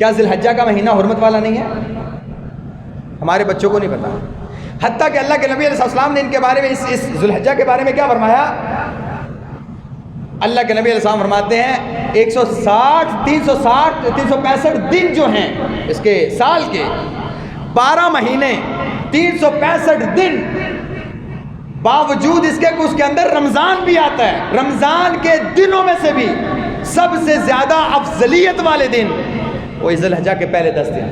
کیا ذی الحجہ کا مہینہ حرمت والا نہیں ہے؟ ہمارے بچوں کو نہیں پتا، حتیٰ کہ اللہ کے نبی علیہ السلام نے ان کے بارے میں اس ذی الحجہ کے بارے میں کیا فرمایا؟ اللہ کے نبی علیہ السلام فرماتے ہیں 365 دن جو ہیں اس کے سال کے، 12 مہینے 365 دن، باوجود اس کے کہ اس کے اندر رمضان بھی آتا ہے، رمضان کے دنوں میں سے بھی سب سے زیادہ افضلیت والے دن وہ ذی الحجہ کے پہلے 10 دن،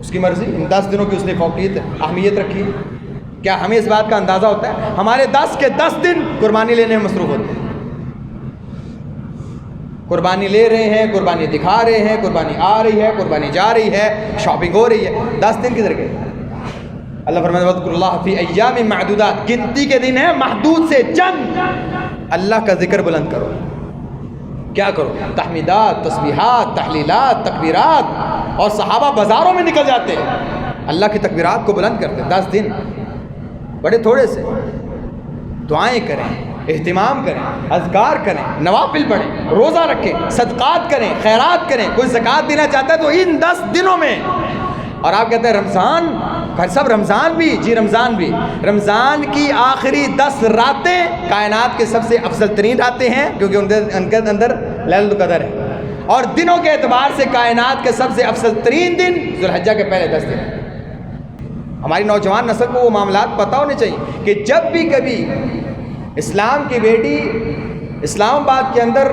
اس کی مرضی، ان 10 دنوں کی اس نے فوقیت اہمیت رکھی ہے۔ کیا ہمیں اس بات کا اندازہ ہوتا ہے؟ ہمارے 10 کے 10 دن قربانی لینے میں مصروف ہوتے ہیں، قربانی لے رہے ہیں، قربانی دکھا رہے ہیں، قربانی آ رہی ہے، قربانی جا رہی ہے، شاپنگ ہو رہی ہے، 10 دن کدھر گئے؟ اللہ فرماتا ہے وَاذْكُرُوا اللَّهَ فِي أَيَّامٍ مَّعْدُودَاتٍ، گنتی کے دن ہیں محدود سے چند، اللہ کا ذکر بلند کرو۔ کیا کرو؟ تحمیدات، تسبیحات، تحلیلات، تکبیرات، اور صحابہ بازاروں میں نکل جاتے ہیں اللہ کی تکبیرات کو بلند کرتے ہیں۔ 10 دن بڑے تھوڑے سے، دعائیں کریں، اہتمام کریں، اذکار کریں، نوافل پڑھیں، روزہ رکھیں، صدقات کریں، خیرات کریں۔ کوئی زکوٰۃ دینا چاہتا ہے تو ان 10 دنوں میں۔ اور آپ کہتے ہیں رمضان، بھائی صاحب رمضان بھی، جی رمضان بھی، رمضان کی آخری 10 راتیں کائنات کے سب سے افضل ترین راتیں ہیں، کیونکہ ان کے اندر لیلۃ القدر ہے، اور دنوں کے اعتبار سے کائنات کے سب سے افضل ترین دن ذی الحجہ کے پہلے 10 دن۔ ہماری نوجوان نسل کو وہ معاملات پتہ ہونے چاہیے کہ جب بھی کبھی اسلام کی بیٹی اسلام آباد کے اندر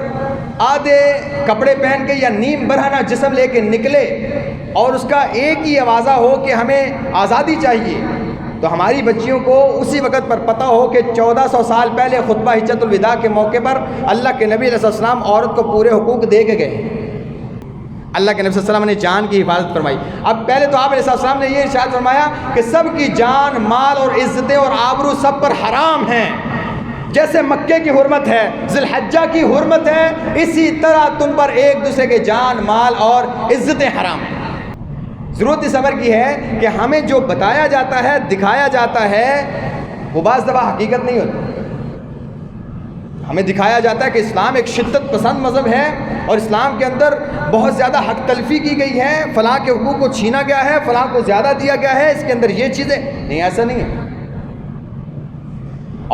آدھے کپڑے پہن کے یا نیم برہنہ جسم لے کے نکلے اور اس کا ایک ہی آوازہ ہو کہ ہمیں آزادی چاہیے، تو ہماری بچیوں کو اسی وقت پر پتہ ہو کہ 1400 سال پہلے خطبہ حجۃ الوداع کے موقع پر اللہ کے نبی علیہ السلام عورت کو پورے حقوق دے کے گئے۔ اللہ کے نبی صلی اللہ علیہ وسلم نے جان کی حفاظت فرمائی۔ اب پہلے تو آپ علیہ السلام نے یہ ارشاد فرمایا کہ سب کی جان، مال اور عزتیں اور آبرو سب پر حرام ہیں، جیسے مکے کی حرمت ہے، ذی الحجہ کی حرمت ہے، اسی طرح تم پر ایک دوسرے کے جان، مال اور عزتیں حرام ہیں۔ ضرورت اس امر کی ہے کہ ہمیں جو بتایا جاتا ہے، دکھایا جاتا ہے، وہ بعض دفعہ حقیقت نہیں ہوتی۔ ہمیں دکھایا جاتا ہے کہ اسلام ایک شدت پسند مذہب ہے اور اسلام کے اندر بہت زیادہ حق تلفی کی گئی ہے، فلاں کے حقوق کو چھینا گیا ہے، فلاں کو زیادہ دیا گیا ہے، اس کے اندر یہ چیزیں نہیں، ایسا نہیں ہے۔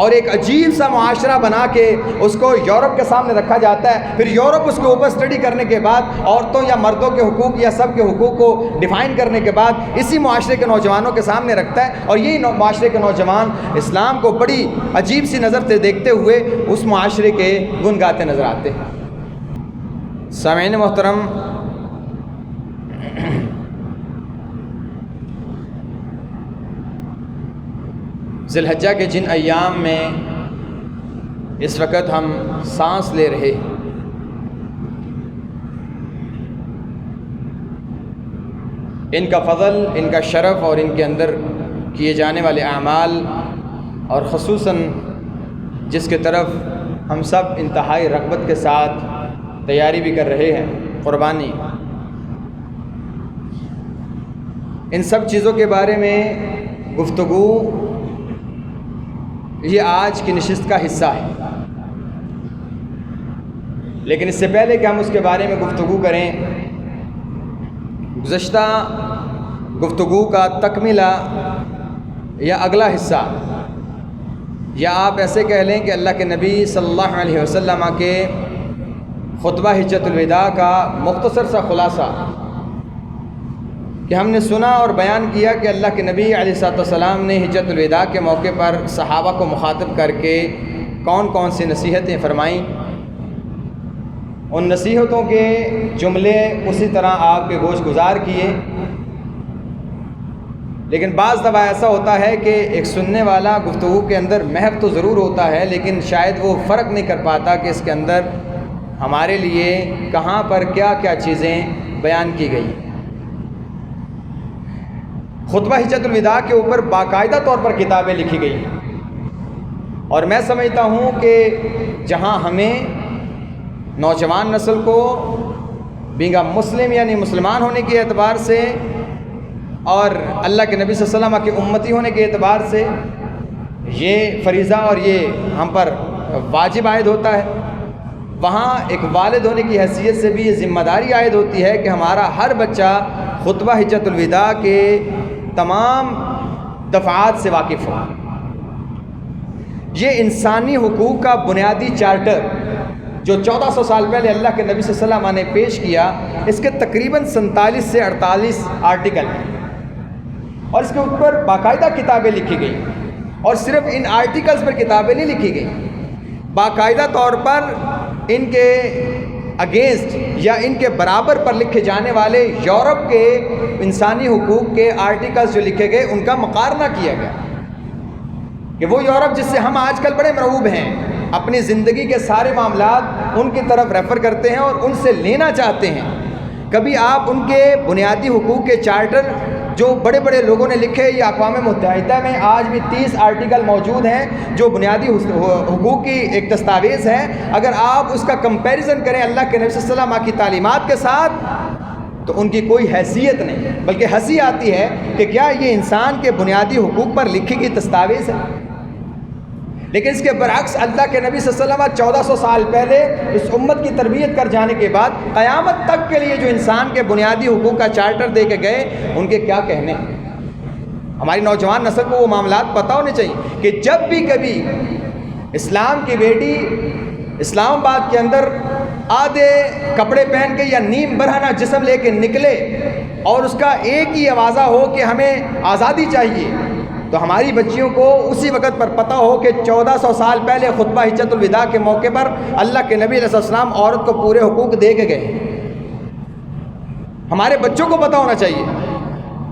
اور ایک عجیب سا معاشرہ بنا کے اس کو یورپ کے سامنے رکھا جاتا ہے، پھر یورپ اس کے اوپر اسٹڈی کرنے کے بعد عورتوں یا مردوں کے حقوق یا سب کے حقوق کو ڈیفائن کرنے کے بعد اسی معاشرے کے نوجوانوں کے سامنے رکھتا ہے، اور یہی معاشرے کے نوجوان اسلام کو بڑی عجیب سی نظر سے دیکھتے ہوئے اس معاشرے کے گن گاتے نظر آتے ہیں۔ سامعین محترم، ذی الحجہ کے جن ایام میں اس وقت ہم سانس لے رہے، ان کا فضل، ان کا شرف اور ان کے اندر کیے جانے والے اعمال، اور خصوصاً جس کے طرف ہم سب انتہائی رغبت کے ساتھ تیاری بھی کر رہے ہیں، قربانی، ان سب چیزوں کے بارے میں گفتگو یہ آج کی نشست کا حصہ ہے۔ لیکن اس سے پہلے کہ ہم اس کے بارے میں گفتگو کریں، گزشتہ گفتگو کا تکملہ یا اگلا حصہ، یا آپ ایسے کہہ لیں کہ اللہ کے نبی صلی اللہ علیہ وسلم کے خطبہ حجۃ الوداع کا مختصر سا خلاصہ، کہ ہم نے سنا اور بیان کیا کہ اللہ کے نبی علیہ السلام نے حجۃ الوداع کے موقع پر صحابہ کو مخاطب کر کے کون کون سی نصیحتیں فرمائیں، ان نصیحتوں کے جملے اسی طرح آپ کے گوش گزار کیے۔ لیکن بعض دفعہ ایسا ہوتا ہے کہ ایک سننے والا گفتگو کے اندر محو تو ضرور ہوتا ہے، لیکن شاید وہ فرق نہیں کر پاتا کہ اس کے اندر ہمارے لیے کہاں پر کیا کیا چیزیں بیان کی گئی۔ خطبہ حجۃ الوداع کے اوپر باقاعدہ طور پر کتابیں لکھی گئی ہیں، اور میں سمجھتا ہوں کہ جہاں ہمیں نوجوان نسل کو بینگ اے مسلم یعنی مسلمان ہونے کے اعتبار سے اور اللہ کے نبی صلی اللہ علیہ وسلم کے امتی ہونے کے اعتبار سے یہ فریضہ اور یہ ہم پر واجب عائد ہوتا ہے وہاں ایک والد ہونے کی حیثیت سے بھی یہ ذمہ داری عائد ہوتی ہے کہ ہمارا ہر بچہ خطبہ حجۃ الوداع کے تمام دفعات سے واقف ہو۔ یہ انسانی حقوق کا بنیادی چارٹر جو 1400 سال پہلے اللہ کے نبی صلی اللہ علیہ وسلم نے پیش کیا، اس کے تقریباً 47 سے 48 آرٹیکل ہیں، اور اس کے اوپر باقاعدہ کتابیں لکھی گئی، اور صرف ان آرٹیکلز پر کتابیں نہیں لکھی گئی، باقاعدہ طور پر ان کے اگینسٹ یا ان کے برابر پر لکھے جانے والے یورپ کے انسانی حقوق کے آرٹیکلز جو لکھے گئے ان کا مقارنہ کیا گیا کہ وہ یورپ جس سے ہم آج کل بڑے مرعوب ہیں، اپنی زندگی کے سارے معاملات ان کی طرف ریفر کرتے ہیں اور ان سے لینا چاہتے ہیں، کبھی آپ ان کے بنیادی حقوق کے چارٹر جو بڑے بڑے لوگوں نے لکھے، یہ اقوام متحدہ میں آج بھی 30 آرٹیکل موجود ہیں جو بنیادی حقوق کی ایک دستاویز ہے، اگر آپ اس کا کمپیریزن کریں اللہ کے نبی صلی اللہ علیہ وسلم کی تعلیمات کے ساتھ تو ان کی کوئی حیثیت نہیں، بلکہ ہنسی آتی ہے کہ کیا یہ انسان کے بنیادی حقوق پر لکھی گئی دستاویز ہے؟ لیکن اس کے برعکس اللہ کے نبی صلی اللہ علیہ وسلم 1400 سال پہلے اس امت کی تربیت کر جانے کے بعد قیامت تک کے لیے جو انسان کے بنیادی حقوق کا چارٹر دے کے گئے، ان کے کیا کہنے؟ ہماری نوجوان نسل کو وہ معاملات پتہ ہونے چاہیے کہ جب بھی کبھی اسلام کی بیٹی اسلام آباد کے اندر آدھے کپڑے پہن کے یا نیم برہنہ جسم لے کے نکلے اور اس کا ایک ہی آوازہ ہو کہ ہمیں آزادی چاہیے، تو ہماری بچیوں کو اسی وقت پر پتہ ہو کہ 1400 سال پہلے خطبہ حجۃ الوداع کے موقع پر اللہ کے نبی علیہ السلام عورت کو پورے حقوق دے کے گئے۔ ہمارے بچوں کو پتہ ہونا چاہیے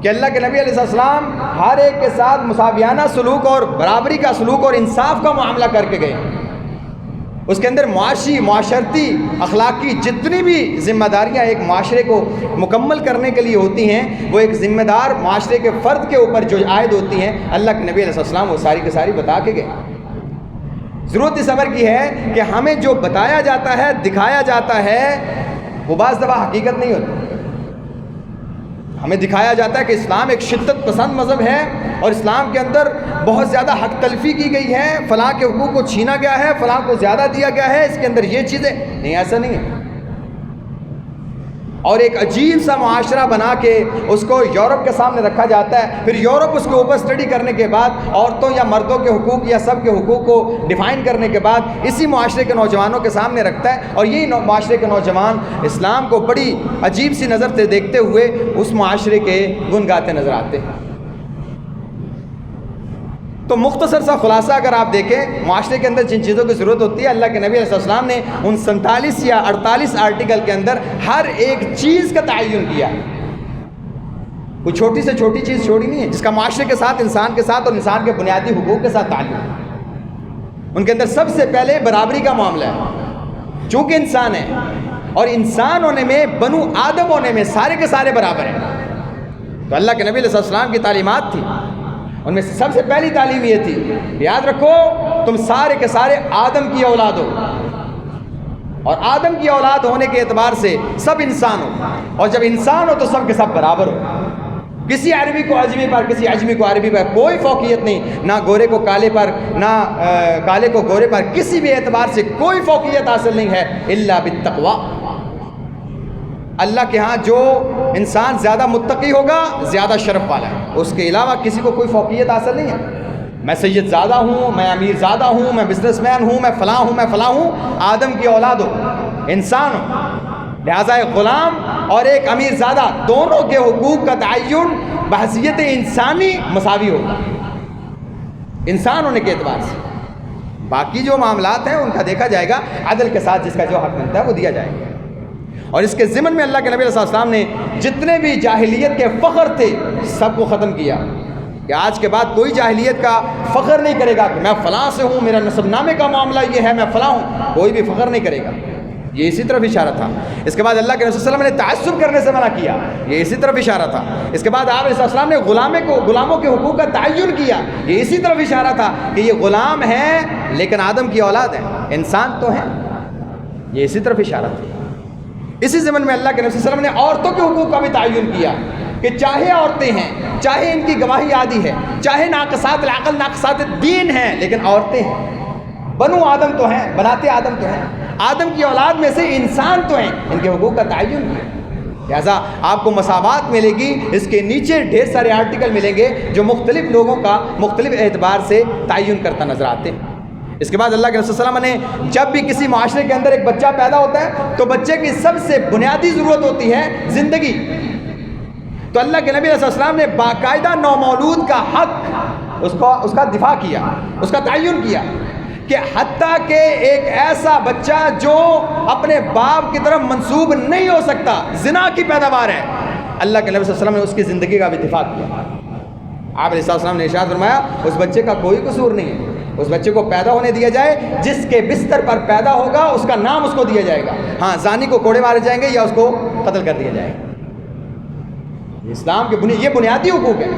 کہ اللہ کے نبی علیہ السلام ہر ایک کے ساتھ مساویانہ سلوک اور برابری کا سلوک اور انصاف کا معاملہ کر کے گئے۔ اس کے اندر معاشی، معاشرتی، اخلاقی جتنی بھی ذمہ داریاں ایک معاشرے کو مکمل کرنے کے لیے ہوتی ہیں، وہ ایک ذمہ دار معاشرے کے فرد کے اوپر جو عائد ہوتی ہیں، اللہ کے نبی علیہ السلام وہ ساری کی ساری بتا کے گئے۔ ضرورت اس امر کی ہے کہ ہمیں جو بتایا جاتا ہے، دکھایا جاتا ہے، وہ بعض دفعہ حقیقت نہیں ہوتی۔ ہمیں دکھایا جاتا ہے کہ اسلام ایک شدت پسند مذہب ہے اور اسلام کے اندر بہت زیادہ حق تلفی کی گئی ہے، فلاں کے حقوق کو چھینا گیا ہے، فلاں کو زیادہ دیا گیا ہے، اس کے اندر یہ چیزیں نہیں، ایسا نہیں ہے۔ اور ایک عجیب سا معاشرہ بنا کے اس کو یورپ کے سامنے رکھا جاتا ہے، پھر یورپ اس کے اوپر اسٹڈی کرنے کے بعد عورتوں یا مردوں کے حقوق یا سب کے حقوق کو ڈیفائن کرنے کے بعد اسی معاشرے کے نوجوانوں کے سامنے رکھتا ہے، اور یہی معاشرے کے نوجوان اسلام کو بڑی عجیب سی نظر سے دیکھتے ہوئے اس معاشرے کے گن گاتے نظر آتے ہیں۔ تو مختصر سا خلاصہ اگر آپ دیکھیں معاشرے کے اندر جن چیزوں کی ضرورت ہوتی ہے، اللہ کے نبی علیہ السلام نے ان 47 یا 48 آرٹیکل کے اندر ہر ایک چیز کا تعین کیا، کوئی چھوٹی سے چھوٹی چیز چھوڑی نہیں ہے جس کا معاشرے کے ساتھ، انسان کے ساتھ اور انسان کے بنیادی حقوق کے ساتھ تعلق ہے۔ ان کے اندر سب سے پہلے برابری کا معاملہ ہے، چونکہ انسان ہے اور انسان ہونے میں، بنو آدم ہونے میں سارے کے سارے برابر ہیں۔ تو اللہ کے نبی علیہ السلام کی تعلیمات تھی، ان میں سے سب سے پہلی تعلیم یہ تھی، یاد رکھو تم سارے کے سارے آدم کی اولاد ہو، اور آدم کی اولاد ہونے کے اعتبار سے سب انسان ہو، اور جب انسان ہو تو سب کے سب برابر ہو۔ کسی عربی کو عجمی پر، کسی عجمی کو عربی پر کوئی فوقیت نہیں، نہ گورے کو کالے پر، نہ کالے کو گورے پر، کسی بھی اعتبار سے کوئی فوقیت حاصل نہیں ہے الا بالتقوی۔ اللہ کے ہاں جو انسان زیادہ متقی ہوگا زیادہ شرف والا ہے، اس کے علاوہ کسی کو کوئی فوقیت حاصل نہیں ہے۔ میں سید زادہ ہوں، میں امیر زادہ ہوں، میں بزنس مین ہوں، میں فلاں ہوں، میں فلاں ہوں، آدم کی اولاد ہو، انسان ہو، لہٰذا ایک غلام اور ایک امیر زادہ دونوں کے حقوق کا تعین بحیثیت انسانی مساوی ہوگا، انسان ہونے کے اعتبار سے۔ باقی جو معاملات ہیں ان کا دیکھا جائے گا، عدل کے ساتھ جس کا جو حق ملتا ہے وہ دیا جائے گا۔ اور اس کے ضمن میں اللہ کے نبی علیہ السلام نے جتنے بھی جاہلیت کے فخر تھے سب کو ختم کیا، کہ آج کے بعد کوئی جاہلیت کا فخر نہیں کرے گا کہ میں فلاں سے ہوں، میرا نسب نامے کا معاملہ یہ ہے، میں فلاں ہوں، کوئی بھی فخر نہیں کرے گا۔ یہ اسی طرف اشارہ تھا۔ اس کے بعد اللہ کے رسول صلی اللہ علیہ وسلم نے تعصب کرنے سے منع کیا، یہ اسی طرف اشارہ تھا۔ اس کے بعد آپ علیہ السلام نے غلاموں کے حقوق کا تعین کیا، یہ اسی طرف اشارہ تھا کہ یہ غلام ہیں لیکن آدم کی اولاد ہیں، انسان تو ہیں، یہ اسی طرف اشارہ تھا۔ اسی زمن میں اللہ کے نبی صلی اللہ علیہ وسلم نے عورتوں کے حقوق کا بھی تعین کیا کہ چاہے عورتیں ہیں، چاہے ان کی گواہی عادی ہے، چاہے ناقصات العقل، ناقصات دین ہیں، لیکن عورتیں ہیں، بنو آدم تو ہیں، بناتے آدم تو ہیں، آدم کی اولاد میں سے انسان تو ہیں، ان کے حقوق کا تعین کیا، لہٰذا آپ کو مساوات ملے گی۔ اس کے نیچے ڈھیر سارے آرٹیکل ملیں گے جو مختلف لوگوں کا مختلف اعتبار سے تعین کرتا نظر آتے ہیں۔ اس کے بعد اللہ کے رسول صلی اللہ علیہ وسلم نے جب بھی کسی معاشرے کے اندر ایک بچہ پیدا ہوتا ہے تو بچے کی سب سے بنیادی ضرورت ہوتی ہے زندگی، تو اللہ کے نبی علیہ السلام نے باقاعدہ نومولود کا حق اس کا دفاع کیا، اس کا تعین کیا کہ حتیٰ کہ ایک ایسا بچہ جو اپنے باپ کی طرف منسوب نہیں ہو سکتا، زنا کی پیداوار ہے، اللہ کے نبی صلی اللہ علیہ وسلم نے اس کی زندگی کا بھی دفاع کیا۔ آپ علیہ السلام نے ارشاد فرمایا اس بچے کا کوئی قصور نہیں ہے، اس بچے کو پیدا ہونے دیا جائے، جس کے بستر پر پیدا ہوگا اس کا نام اس کو دیا جائے گا، ہاں زانی کو کوڑے مارے جائیں گے یا اس کو قتل کر دیا جائے گا۔ اسلام کے یہ بنیادی حقوق ہے۔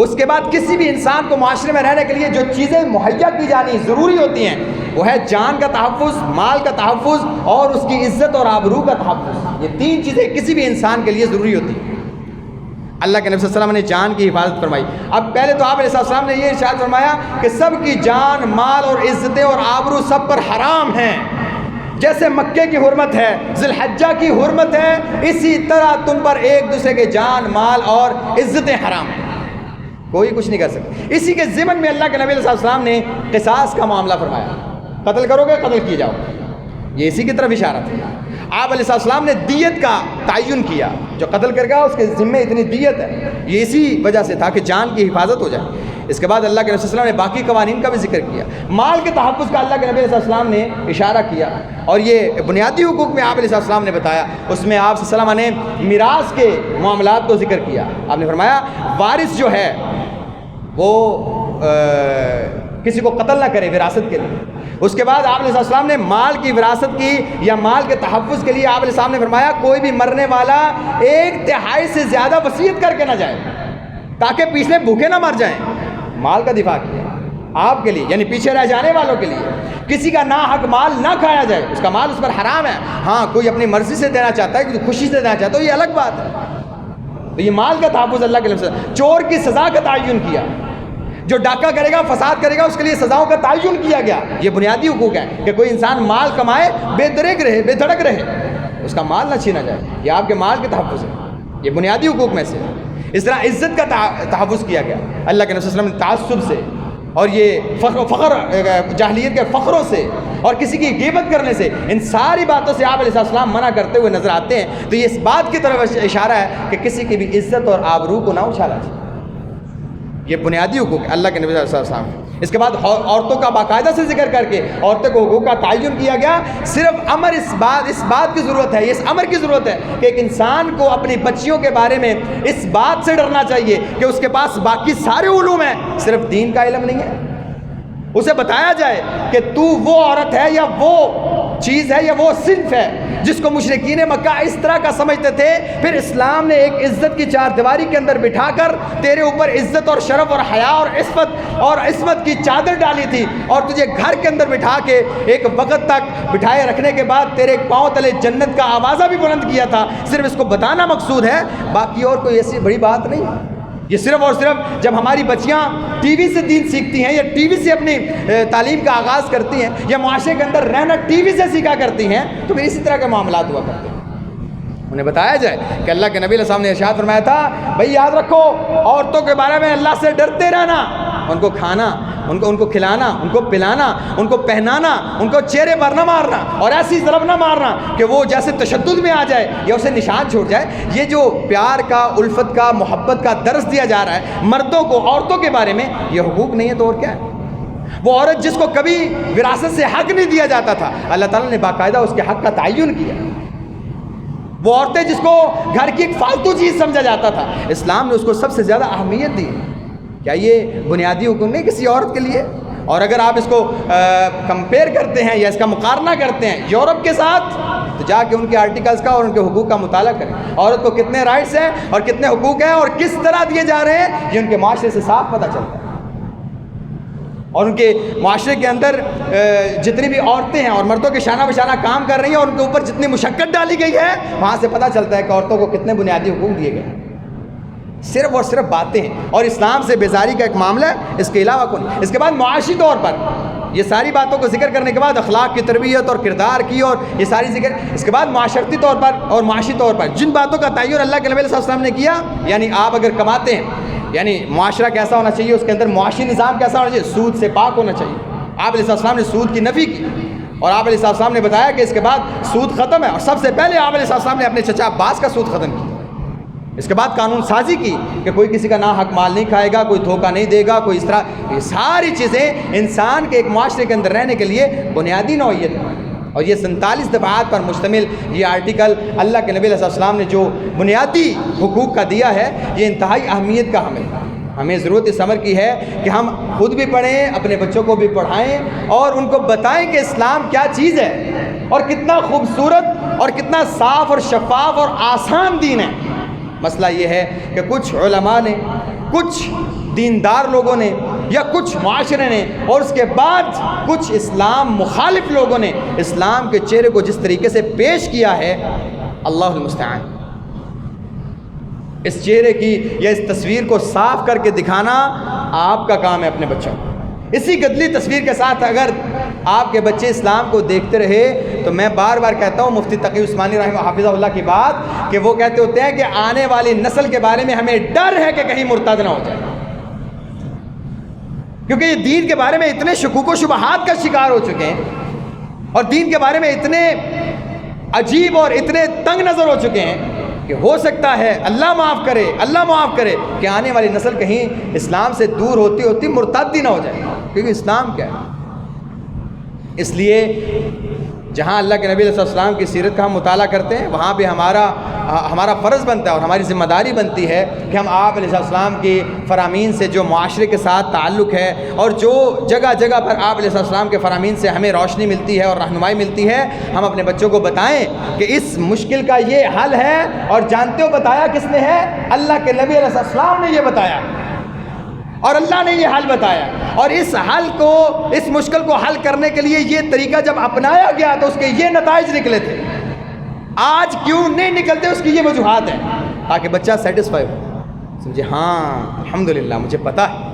اس کے بعد کسی بھی انسان کو معاشرے میں رہنے کے لیے جو چیزیں مہیا کی جانی ضروری ہوتی ہیں وہ ہے جان کا تحفظ، مال کا تحفظ اور اس کی عزت اور آبرو کا تحفظ۔ یہ تین چیزیں کسی بھی انسان کے لیے ضروری ہوتی ہیں۔ اللہ کے نبی صلی اللہ علیہ وسلم نے جان کی حفاظت فرمائی۔ اب پہلے تو آپ علیہ السلام نے یہ ارشاد فرمایا کہ سب کی جان، مال اور عزتیں اور آبرو سب پر حرام ہیں، جیسے مکے کی حرمت ہے، ذی الحجہ کی حرمت ہے، اسی طرح تم پر ایک دوسرے کے جان، مال اور عزتیں حرام ہیں، کوئی کچھ نہیں کر سکتا۔ اسی کے ضمن میں اللہ کے نبی علیہ السلام نے قصاص کا معاملہ فرمایا، قتل کرو گے قتل کیے جاؤ، یہ اسی کی طرف اشارہ تھا۔ آپ علیہ السلام نے دیت کا تعین کیا، جو قتل کر گا اس کے ذمے اتنی دیت ہے، یہ اسی وجہ سے تھا کہ جان کی حفاظت ہو جائے۔ اس کے بعد اللہ کے نبی صلی اللہ علیہ وسلم نے باقی قوانین کا بھی ذکر کیا، مال کے تحفظ کا اللہ کے نبی علیہ السلام نے اشارہ کیا، اور یہ بنیادی حقوق میں آپ علیہ السلام نے بتایا۔ اس میں آپ صلی اللہ علیہ وسلم نے میراث کے معاملات کو ذکر کیا۔ آپ نے فرمایا وارث جو ہے وہ کسی کو قتل نہ کرے وراثت کے لیے۔ اس کے بعد آپ علیہ السلام نے مال کی وراثت کی یا مال کے تحفظ کے لیے آپ علیہ السلام نے فرمایا کوئی بھی مرنے والا 1/3 سے زیادہ وصیت کر کے نہ جائے تاکہ پیچھے بھوکے نہ مر جائیں۔ مال کا دفاع کیا آپ کے لیے، یعنی پیچھے رہ جانے والوں کے لیے، کسی کا ناحق مال نہ کھایا جائے، اس کا مال اس پر حرام ہے۔ ہاں کوئی اپنی مرضی سے دینا چاہتا ہے، کوئی خوشی سے دینا چاہتا ہے، یہ الگ بات ہے۔ تو یہ مال کا تحفظ اللہ کے لیے، چور کی سزا کا تعین کیا، جو ڈاکہ کرے گا، فساد کرے گا، اس کے لیے سزاؤں کا تعین کیا گیا۔ یہ بنیادی حقوق ہے کہ کوئی انسان مال کمائے بے دھڑک رہے، اس کا مال نہ چھینا جائے، یہ آپ کے مال کے تحفظ ہے، یہ بنیادی حقوق میں سے۔ اس طرح عزت کا تحفظ کیا گیا اللہ کے نبی صلی اللہ علیہ وسلم نے، تعصب سے اور یہ فخر جاہلیت کے فخروں سے اور کسی کی غیبت کرنے سے، ان ساری باتوں سے آپ علیہ السلام منع کرتے ہوئے نظر آتے ہیں۔ تو یہ اس بات کی طرف اشارہ ہے کہ کسی کی بھی عزت اور آبرو کو نہ اچھالا جائے، یہ بنیادی حقوق ہے اللہ کے نبی صلی اللہ علیہ وسلم۔ اس کے بعد عورتوں کا باقاعدہ سے ذکر کر کے عورتوں کو حقوق کا تعین کیا گیا۔ صرف امر اس بات کی ضرورت ہے، اس امر کی ضرورت ہے کہ ایک انسان کو اپنی بچیوں کے بارے میں اس بات سے ڈرنا چاہیے کہ اس کے پاس باقی سارے علوم ہیں، صرف دین کا علم نہیں ہے۔ اسے بتایا جائے کہ تو وہ عورت ہے یا وہ چیز ہے یا وہ صنف ہے جس کو مشرکین مکہ اس طرح کا سمجھتے تھے، پھر اسلام نے ایک عزت کی چار دیواری کے اندر بٹھا کر تیرے اوپر عزت اور شرف اور حیا اور عصمت کی چادر ڈالی تھی، اور تجھے گھر کے اندر بٹھا کے ایک وقت تک بٹھائے رکھنے کے بعد تیرے پاؤں تلے جنت کا آوازہ بھی بلند کیا تھا۔ صرف اس کو بتانا مقصود ہے، باقی اور کوئی ایسی بڑی بات نہیں ہے۔ یہ صرف اور صرف جب ہماری بچیاں ٹی وی سے دین سیکھتی ہیں یا ٹی وی سے اپنی تعلیم کا آغاز کرتی ہیں یا معاشرے کے اندر رہنا ٹی وی سے سیکھا کرتی ہیں تو پھر اسی طرح کے معاملات ہوا کرتے ہیں۔ انہیں بتایا جائے کہ اللہ کے نبی علیہ السلام نے ارشاد فرمایا تھا، بھائی یاد رکھو عورتوں کے بارے میں اللہ سے ڈرتے رہنا، ان کو کھانا، ان کو کھلانا، ان کو پلانا، ان کو پہنانا، ان کو چہرے پر نہ مارنا اور ایسی ضرب نہ مارنا کہ وہ جیسے تشدد میں آ جائے یا اسے نشان چھوڑ جائے۔ یہ جو پیار کا، الفت کا، محبت کا درس دیا جا رہا ہے مردوں کو عورتوں کے بارے میں، یہ حقوق نہیں ہے تو اور کیا ہے؟ وہ عورت جس کو کبھی وراثت سے حق نہیں دیا جاتا تھا، اللہ تعالیٰ نے باقاعدہ اس کے حق کا تعین کیا۔ وہ عورتیں جس کو گھر کی ایک فالتو چیز سمجھا جاتا تھا، اسلام نے اس کو سب سے زیادہ اہمیت دی۔ کیا یہ بنیادی حکم نہیں کسی عورت کے لیے؟ اور اگر آپ اس کو کمپیئر کرتے ہیں یا اس کا مقارنہ کرتے ہیں یورپ کے ساتھ تو جا کے ان کے آرٹیکلز کا اور ان کے حقوق کا مطالعہ کریں، عورت کو کتنے رائٹس ہیں اور کتنے حقوق ہیں اور کس طرح دیے جا رہے ہیں، یہ ان کے معاشرے سے صاف پتہ چلتا ہے۔ اور ان کے معاشرے کے اندر جتنی بھی عورتیں ہیں اور مردوں کے شانہ بشانہ کام کر رہی ہیں اور ان کے اوپر جتنی مشقت ڈالی گئی ہے، وہاں سے پتہ چلتا ہے کہ عورتوں کو کتنے بنیادی حقوق دیے گئے۔ صرف اور صرف باتیں ہیں اور اسلام سے بیزاری کا ایک معاملہ ہے، اس کے علاوہ کوئی نہیں۔ اس کے بعد معاشی طور پر یہ ساری باتوں کو ذکر کرنے کے بعد اخلاق کی تربیت اور کردار کی اور یہ ساری ذکر، اس کے بعد معاشرتی طور پر اور معاشی طور پر جن باتوں کا تعین اللہ کے نبی صلی اللہ علیہ وسلم نے کیا، یعنی آپ اگر کماتے ہیں، یعنی معاشرہ کیسا ہونا چاہیے، اس کے اندر معاشی نظام کیسا ہونا چاہیے، سود سے پاک ہونا چاہیے۔ آپ علیہ السلام نے سود کی نفی کی، اور آپ علیہ السلام نے بتایا کہ اس کے بعد سود ختم ہے، اور سب سے پہلے آپ علیہ السلام نے اپنے چچا عباس کا سود ختم کیا۔ اس کے بعد قانون سازی کی کہ کوئی کسی کا ناحق مال نہیں کھائے گا، کوئی دھوکہ نہیں دے گا، کوئی اس طرح، یہ ساری چیزیں انسان کے ایک معاشرے کے اندر رہنے کے لیے بنیادی نوعیت ہے۔ اور یہ 47 دفعات پر مشتمل یہ آرٹیکل اللہ کے نبی علیہ السلام نے جو بنیادی حقوق کا دیا ہے، یہ انتہائی اہمیت کا ہمیں ضرورت اس امر کی ہے کہ ہم خود بھی پڑھیں، اپنے بچوں کو بھی پڑھائیں اور ان کو بتائیں کہ اسلام کیا چیز ہے اور کتنا خوبصورت اور کتنا صاف اور شفاف اور آسان دین ہے۔ مسئلہ یہ ہے کہ کچھ علماء نے، کچھ دیندار لوگوں نے یا کچھ معاشرے نے اور اس کے بعد کچھ اسلام مخالف لوگوں نے اسلام کے چہرے کو جس طریقے سے پیش کیا ہے، اللہ المستعان، اس چہرے کی یا اس تصویر کو صاف کر کے دکھانا آپ کا کام ہے اپنے بچوں کو۔ اسی گدلی تصویر کے ساتھ اگر آپ کے بچے اسلام کو دیکھتے رہے تو میں بار بار کہتا ہوں مفتی تقی عثمانی رحمہ حافظہ اللہ کی بات کہ وہ کہتے ہوتے ہیں کہ آنے والی نسل کے بارے میں ہمیں ڈر ہے کہ کہیں مرتد نہ ہو جائے، کیونکہ یہ دین کے بارے میں اتنے شکوک و شبہات کا شکار ہو چکے ہیں اور دین کے بارے میں اتنے عجیب اور اتنے تنگ نظر ہو چکے ہیں کہ ہو سکتا ہے اللہ معاف کرے کہ آنے والی نسل کہیں اسلام سے دور ہوتی ہوتی مرتد ہی نہ ہو جائے، کیونکہ اسلام کیا ہے۔ اس لیے جہاں اللہ کے نبی علیہ السلام کی سیرت کا ہم مطالعہ کرتے ہیں وہاں بھی ہمارا فرض بنتا ہے اور ہماری ذمہ داری بنتی ہے کہ ہم آپ علیہ السلام کی فرامین سے جو معاشرے کے ساتھ تعلق ہے اور جو جگہ جگہ پر آپ علیہ السلام کے فرامین سے ہمیں روشنی ملتی ہے اور رہنمائی ملتی ہے، ہم اپنے بچوں کو بتائیں کہ اس مشکل کا یہ حل ہے، اور جانتے ہو بتایا کس نے ہے؟ اللہ کے نبی علیہ السلام نے یہ بتایا اور اللہ نے یہ حل بتایا، اور اس مشکل کو حل کرنے کے لیے یہ طریقہ جب اپنایا گیا تو اس کے یہ نتائج نکلے تھے۔ آج کیوں نہیں نکلتے اس کی یہ وجوہات ہیں، تاکہ بچہ سیٹسفائی ہو، سمجھے ہاں الحمدللہ مجھے پتا ہے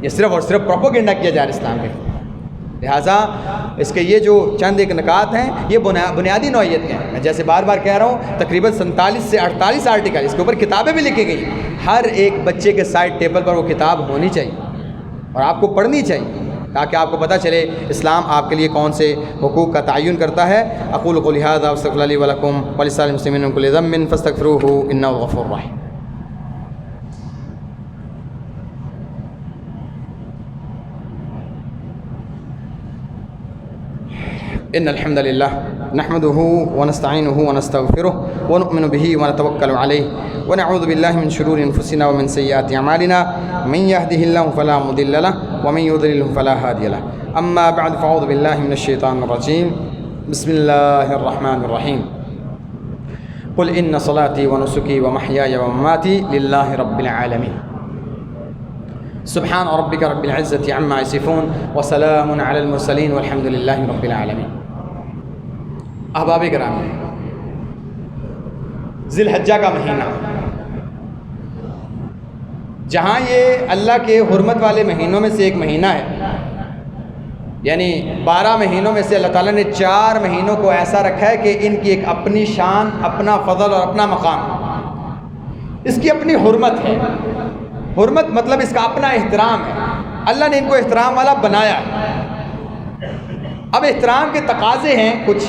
یہ صرف اور صرف پروپیگنڈا کیا جا رہا ہے اسلام کے، لہٰذا اس کے یہ جو چند ایک نکات ہیں یہ بنیادی نوعیت کے ہیں۔ میں جیسے بار بار کہہ رہا ہوں تقریباً 47 سے 48 آرٹیکل، اس کے اوپر کتابیں بھی لکھی گئی، ہر ایک بچے کے سائڈ ٹیبل پر وہ کتاب ہونی چاہیے اور آپ کو پڑھنی چاہیے تاکہ آپ کو پتہ چلے اسلام آپ کے لیے کون سے حقوق کا تعین کرتا ہے۔ اقول قولی ھذا واستغفر اللہ لی ولکم ولسائر المسلمین من کل ذنب فاستغفروہ انہ غفور رحیم۔ ان الحمد للہ نحمده ونستعینه ونستغفره ونؤمن به ونتوکل علیہ ونعوذ باللہ من شرور انفسنا ومن سیئات اعمالنا من يهده الله فلا مضل له ومن يضلل فلا هادي له اما بعد فاعوذ باللہ من الشیطان الرجیم بسم اللہ الرحمن الرحیم قل ان صلاتي ونسكي ومحياي ومماتي للہ رب العالمین سبحان ربک رب العزة عما يصفون وسلام على المرسلین والحمد للہ رب العالمین۔ احباب گرامی، ذی الحجہ کا مہینہ، جہاں یہ اللہ کے حرمت والے مہینوں میں سے ایک مہینہ ہے، یعنی 12 مہینوں میں سے اللہ تعالیٰ نے 4 مہینوں کو ایسا رکھا ہے کہ ان کی ایک اپنی شان، اپنا فضل اور اپنا مقام، اس کی اپنی حرمت ہے۔ حرمت مطلب اس کا اپنا احترام ہے، اللہ نے ان کو احترام والا بنایا ہے۔ اب احترام کے تقاضے ہیں کچھ،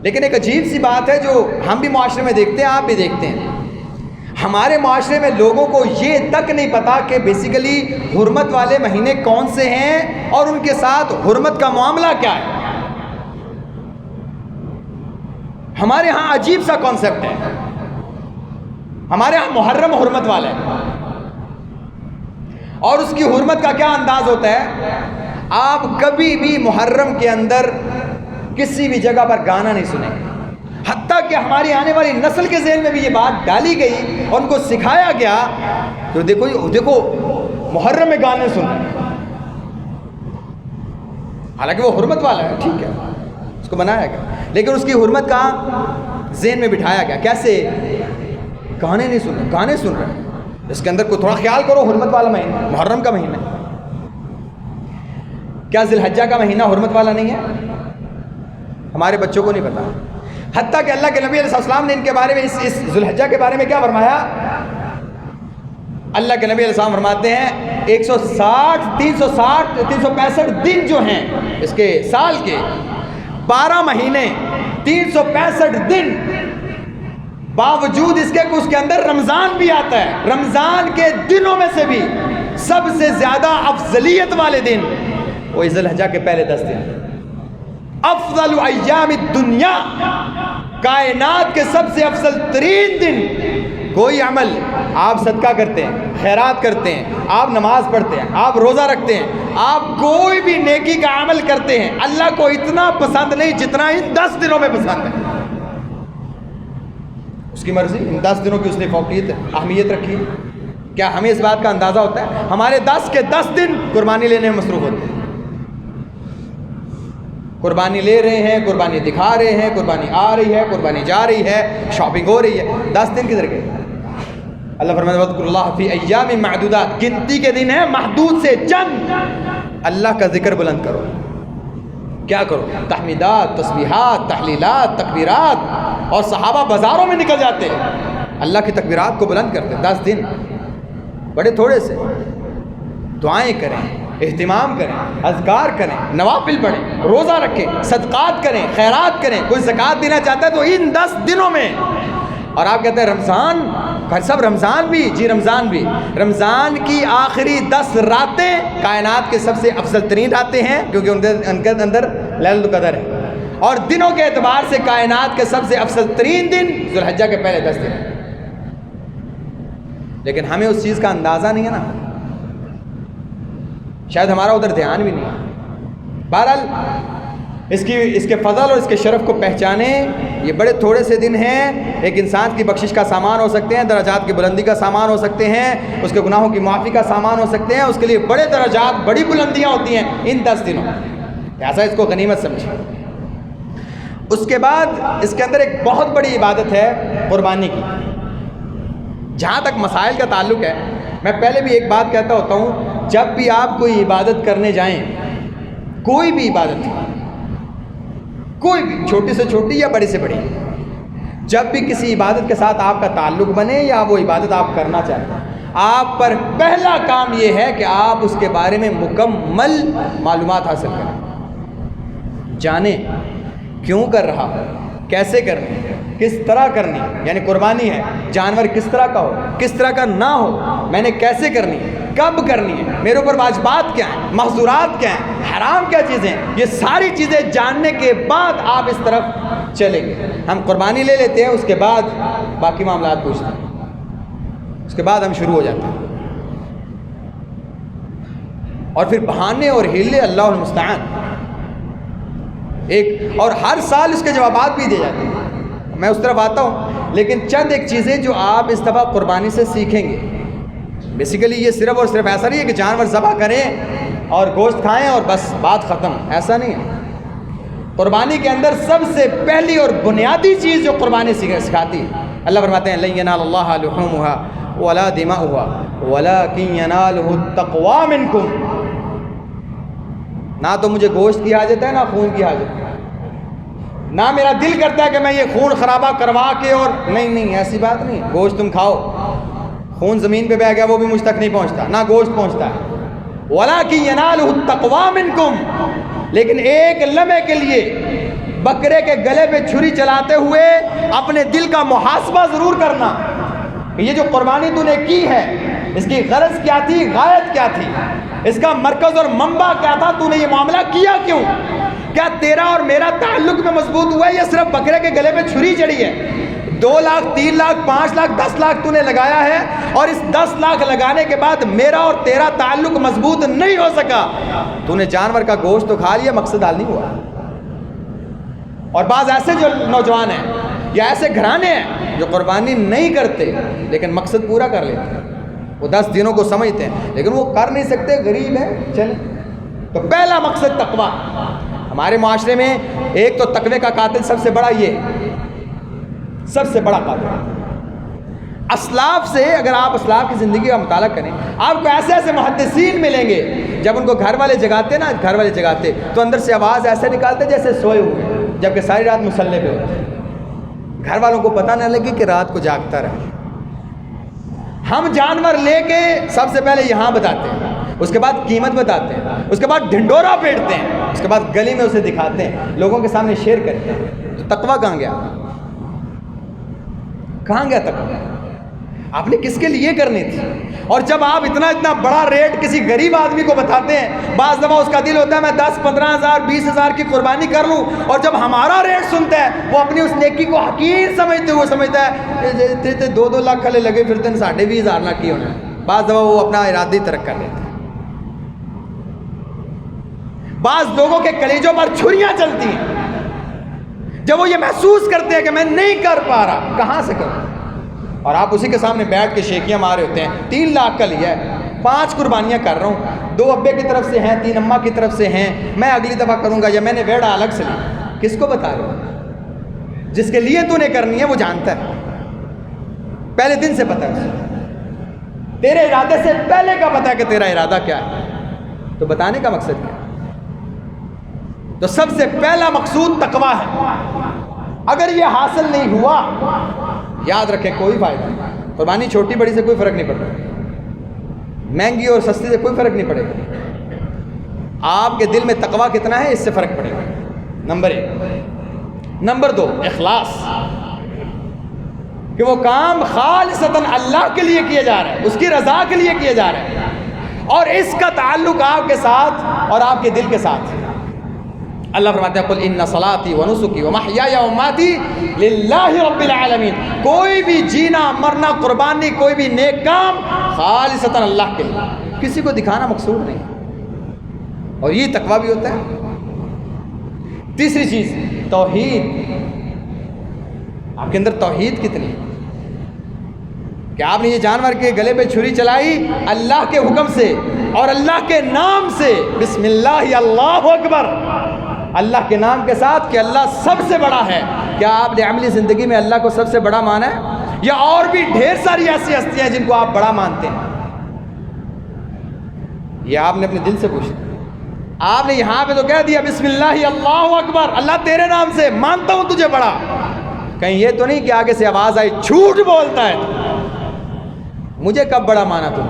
لیکن ایک عجیب سی بات ہے جو ہم بھی معاشرے میں دیکھتے ہیں، آپ بھی دیکھتے ہیں، ہمارے معاشرے میں لوگوں کو یہ تک نہیں پتا کہ بیسیکلی حرمت والے مہینے کون سے ہیں اور ان کے ساتھ حرمت کا معاملہ کیا ہے۔ ہمارے ہاں عجیب سا کانسیپٹ ہے، ہمارے ہاں محرم حرمت والا ہے، اور اس کی حرمت کا کیا انداز ہوتا ہے؟ آپ کبھی بھی محرم کے اندر کسی بھی جگہ پر گانا نہیں سنیں گے، حتیٰ کہ ہماری آنے والی نسل کے ذہن میں بھی یہ بات ڈالی گئی اور ان کو سکھایا گیا کہ دیکھو محرم میں گانے سن رہے ہیں، حالانکہ وہ حرمت والا ہے، ٹھیک ہے اس کو بنایا گیا، لیکن اس کی حرمت کا ذہن میں بٹھایا گیا۔ کیسے؟ گانے نہیں سن رہے، گانے سن رہے ہیں، اس کے اندر کو تھوڑا خیال کرو، حرمت والا مہینہ، محرم کا مہینہ ہے، کیا ذی الحجہ کا مہینہ حرمت والا نہیں ہے؟ ہمارے بچوں کو نہیں پتا، حتیٰ کہ اللہ کے نبی علیہ السلام نے ان کے بارے میں اس ذی الحجہ کے بارے میں کیا فرمایا؟ اللہ کے نبی علیہ السلام فرماتے ہیں 365 دن جو ہیں اس کے سال کے، 12 مہینے 365 دن، باوجود اس کے کہ اس کے اندر رمضان بھی آتا ہے، رمضان کے دنوں میں سے بھی سب سے زیادہ افضلیت والے دن وہ ذی الحجہ کے پہلے 10 دن، افضل ایام الدنیا، کائنات کے سب سے افضل ترین دن۔ کوئی عمل آپ صدقہ کرتے ہیں، خیرات کرتے ہیں، آپ نماز پڑھتے ہیں، آپ روزہ رکھتے ہیں، آپ کوئی بھی نیکی کا عمل کرتے ہیں، اللہ کو اتنا پسند نہیں جتنا ان 10 دنوں میں پسند ہے۔ اس کی مرضی، ان 10 دنوں کی اس نے فوقیت اہمیت رکھی ہے۔ کیا ہمیں اس بات کا اندازہ ہوتا ہے؟ ہمارے 10 کے 10 دن قربانی لینے میں مصروف ہوتے ہیں، قربانی لے رہے ہیں، قربانی دکھا رہے ہیں، قربانی آ رہی ہے، قربانی جا رہی ہے، شاپنگ ہو رہی ہے۔ 10 دن کدھر گئے؟ اللہ فرماتا ہے وَاذْكُرُوا اللَّهَ فِي أَيَّامٍ مَّعْدُودَاتٍ، گنتی کے دن ہیں، محدود سے چند، اللہ کا ذکر بلند کرو۔ کیا کرو؟ تحمیدات، تسبیحات، تحلیلات، تکبیرات، اور صحابہ بازاروں میں نکل جاتے ہیں اللہ کی تکبیرات کو بلند کرتے ہیں۔ 10 دن بڑے تھوڑے سے، دعائیں کریں، اہتمام کریں، اذکار کریں، نوافل پڑھیں، روزہ رکھیں، صدقات کریں، خیرات کریں۔ کوئی زکوٰۃ دینا چاہتا ہے تو ان 10 دنوں میں۔ اور آپ کہتے ہیں رمضان، سب رمضان بھی، جی رمضان بھی، رمضان کی آخری 10 راتیں کائنات کے سب سے افضل ترین راتیں ہیں، کیونکہ ان کے اندر لیلۃ القدر ہے، اور دنوں کے اعتبار سے کائنات کے سب سے افضل ترین دن ذی الحجہ کے پہلے 10 دن۔ لیکن ہمیں اس چیز کا اندازہ نہیں ہے نا، شاید ہمارا ادھر دھیان بھی نہیں ہے۔ بہرحال اس کے فضل اور اس کے شرف کو پہچانیں۔ یہ بڑے تھوڑے سے دن ہیں، ایک انسان کی بخشش کا سامان ہو سکتے ہیں، درجات کی بلندی کا سامان ہو سکتے ہیں، اس کے گناہوں کی معافی کا سامان ہو سکتے ہیں، اس کے لیے بڑے درجات، بڑی بلندیاں ہوتی ہیں ان 10 دنوں، لہٰذا اس کو غنیمت سمجھیں۔ اس کے بعد اس کے اندر ایک بہت بڑی عبادت ہے قربانی کی۔ جہاں تک مسائل کا تعلق ہے، میں پہلے بھی ایک بات کہتا ہوتا ہوں، جب بھی آپ کوئی عبادت کرنے جائیں، کوئی بھی عبادت، کوئی بھی، چھوٹی سے چھوٹی یا بڑی سے بڑی، جب بھی کسی عبادت کے ساتھ آپ کا تعلق بنے یا وہ عبادت آپ کرنا چاہتے ہیں، آپ پر پہلا کام یہ ہے کہ آپ اس کے بارے میں مکمل معلومات حاصل کریں، جانیں کیوں کر رہا ہے، کیسے کرنی، کس طرح کرنی، یعنی قربانی ہے، جانور کس طرح کا ہو، کس طرح کا نہ ہو، میں نے کیسے کرنی ہے، کب کرنی ہے، میرے اوپر واجبات کیا ہیں، محظورات کیا ہیں، حرام کیا چیزیں ہیں، یہ ساری چیزیں جاننے کے بعد آپ اس طرف چلیں گے۔ ہم قربانی لے لیتے ہیں، اس کے بعد باقی معاملات پوچھتے ہیں، اس کے بعد ہم شروع ہو جاتے ہیں، اور پھر بہانے اور ہیلے اللہ المستعان ایک، اور ہر سال اس کے جوابات بھی دے جاتے ہیں۔ میں اس طرف آتا ہوں، لیکن چند ایک چیزیں جو آپ اس دفعہ قربانی سے سیکھیں گے۔ بیسیکلی یہ صرف اور صرف ایسا نہیں ہے کہ جانور ذبح کریں اور گوشت کھائیں اور بس بات ختم، ایسا نہیں ہے۔ قربانی کے اندر سب سے پہلی اور بنیادی چیز جو قربانی سکھاتی ہے، اللہ فرماتے ہیں لَن يَنَالَ اللَّهَ لُحُومُهَا وَلَا دِمَاؤُهَا وَلَكِن يَنَالُهُ التَّقْوَىٰ مِنكُمْ۔ نہ تو مجھے گوشت کی حاجت ہے، نہ خون کی حاجت ہے، نہ میرا دل کرتا ہے کہ میں یہ خون خرابہ کروا کے، اور نہیں، ایسی بات نہیں۔ گوشت تم کھاؤ، خون زمین پہ بہ گیا وہ بھی مجھ تک نہیں پہنچتا، نہ گوشت پہنچتا ہے۔ وَلَكِن يَنَالُهُ التَّقْوَىٰ مِنكُمْ، لیکن ایک لمحے کے لیے بکرے کے گلے پہ چھری چلاتے ہوئے اپنے دل کا محاسبہ ضرور کرنا کہ یہ جو قربانی تو نے کی ہے، اس کی غرض کیا تھی، غایت کیا تھی، اس کا مرکز اور منبع کیا تھا، تو نے یہ معاملہ کیا کیوں؟ کیا تیرا اور میرا تعلق میں مضبوط ہوا ہے یا صرف بکرے کے گلے پہ چھری چڑھی ہے؟ 2 لاکھ 3 لاکھ 5 لاکھ 10 لاکھ تو نے لگایا ہے، اور اس 10 لاکھ لگانے کے بعد میرا اور تیرا تعلق مضبوط نہیں ہو سکا، تو نے جانور کا گوشت تو کھا لیا، مقصد حل نہیں ہوا۔ اور بعض ایسے جو نوجوان ہیں یا ایسے گھرانے ہیں جو قربانی نہیں کرتے لیکن مقصد پورا کر لیتے ہیں، وہ 10 دنوں کو سمجھتے ہیں لیکن وہ کر نہیں سکتے، غریب ہیں، چلیں۔ تو پہلا مقصد تقویٰ۔ ہمارے معاشرے میں ایک تو تقوی کا قاتل سب سے بڑا، یہ سب سے بڑا قاتل اسلاف سے اگر آپ اسلاف کی زندگی کا مطالعہ کریں، آپ کو ایسے ایسے محدثین ملیں گے، جب ان کو گھر والے جگاتے نا، گھر والے جگاتے تو اندر سے آواز ایسے نکالتے جیسے سوئے ہوئے، جبکہ ساری رات مصلے پہ ہوتے، گھر والوں کو پتہ نہ لگے کہ رات کو جاگتا رہے۔ ہم جانور لے کے سب سے پہلے یہاں بتاتے ہیں، اس کے بعد قیمت بتاتے ہیں، اس کے بعد ڈھنڈورا پیٹتے ہیں، اس کے بعد گلی میں اسے دکھاتے ہیں، لوگوں کے سامنے شیئر کرتے ہیں۔ تو تقویٰ کہاں گیا؟ کہاں گیا تقویٰ؟ آپ نے کس کے لیے کرنی تھی؟ اور جب آپ اتنا بڑا ریٹ کسی غریب آدمی کو بتاتے ہیں، بعض دفعہ اس کا دل ہوتا ہے میں 10-15,000 20,000 کی قربانی کر لوں، اور جب ہمارا ریٹ سنتا ہے وہ اپنی اس نیکی کو حقیر سمجھتے ہوئے سمجھتا ہے 2 لاکھ کھلے لگے پھرتے ہیں، 20,500 لاکھ کی ہونا ہے۔ بعض دفعہ وہ اپنا ارادی ترک کر لیتے ہیں۔ بعض لوگوں کے کلیجوں پر چھریاں چلتی ہیں جب وہ یہ محسوس کرتے ہیں کہ میں نہیں کر پا رہا، کہاں سے کروں؟ اور آپ اسی کے سامنے بیٹھ کے شیخیاں مارے ہوتے ہیں، 3 لاکھ کا لیا ہے، 5 قربانیاں کر رہا ہوں، 2 ابے کی طرف سے ہیں، 3 اماں کی طرف سے ہیں، میں اگلی دفعہ کروں گا، یا میں نے ویڑا الگ سے لی۔ کس کو بتا رہے ہو؟ جس کے لیے تو نے کرنی ہے وہ جانتا ہے، پہلے دن سے پتہ ہے اسے، تیرے ارادے سے پہلے کا پتہ ہے کہ تیرا ارادہ کیا ہے، تو بتانے کا مقصد کیا ہے؟ تو سب سے پہلا مقصود تقویٰ ہے۔ اگر یہ حاصل نہیں ہوا، یاد رکھیں کوئی فائدہ نہیں۔ قربانی چھوٹی بڑی سے کوئی فرق نہیں پڑتا، مہنگی اور سستی سے کوئی فرق نہیں پڑے گا، آپ کے دل میں تقویٰ کتنا ہے اس سے فرق پڑے گا، نمبر 1۔ نمبر 2، اخلاص، کہ وہ کام خالصتاً اللہ کے لیے کیا جا رہا ہے، اس کی رضا کے لیے کیا جا رہا ہے، اور اس کا تعلق آپ کے ساتھ اور آپ کے دل کے ساتھ ہے۔ اللہ فرماتے ہیں قل ان صلاتي ونسكي ومحياي ومماتي لله رب العالمین، کوئی بھی جینا مرنا قربانی کوئی بھی نیک کام خالصتاً اللہ کے لیے، کسی کو دکھانا مقصود نہیں، اور یہ تقویٰ بھی ہوتا ہے۔ تیسری چیز توحید، آپ کے اندر توحید کتنی ہے کہ آپ نے یہ جانور کے گلے پہ چھری چلائی اللہ کے حکم سے اور اللہ کے نام سے، بسم اللہ اللہ اکبر، اللہ کے نام کے ساتھ کہ اللہ سب سے بڑا ہے۔ کیا آپ نے عملی زندگی میں اللہ کو سب سے بڑا مانا ہے؟ یا اور بھی ڈھیر ساری ایسی ہستیاں ہیں جن کو آپ بڑا مانتے ہیں؟ یہ آپ نے اپنے دل سے پوچھا، آپ نے یہاں پہ تو کہہ دیا بسم اللہ اللہ اکبر، اللہ تیرے نام سے مانتا ہوں تجھے بڑا، کہیں یہ تو نہیں کہ آگے سے آواز آئی جھوٹ بولتا ہے مجھے کب بڑا مانا تم؟